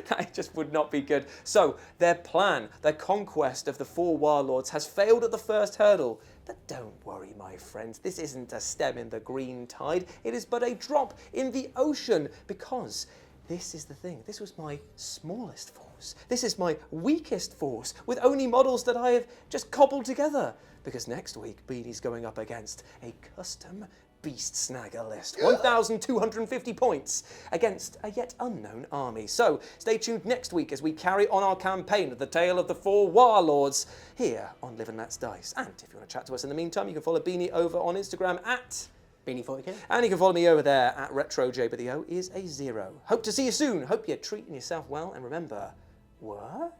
That just would not be good. So, their plan, their conquest of the 4 warlords has failed at the first hurdle. But don't worry, my friends, this isn't a stem in the green tide. It is but a drop in the ocean, because this is the thing. This was my smallest force. This is my weakest force, with only models that I have just cobbled together. Because next week, Beanie's going up against a custom Beast Snagger list. 1,250 points against a yet unknown army. So stay tuned next week as we carry on our campaign of the Tale of the 4 Warlords here on Live and Let's Dice. And if you want to chat to us in the meantime, you can follow Beanie over on Instagram at Beanie40k. And you can follow me over there at RetroJ, but the O is a 0. Hope to see you soon. Hope you're treating yourself well. And remember, what?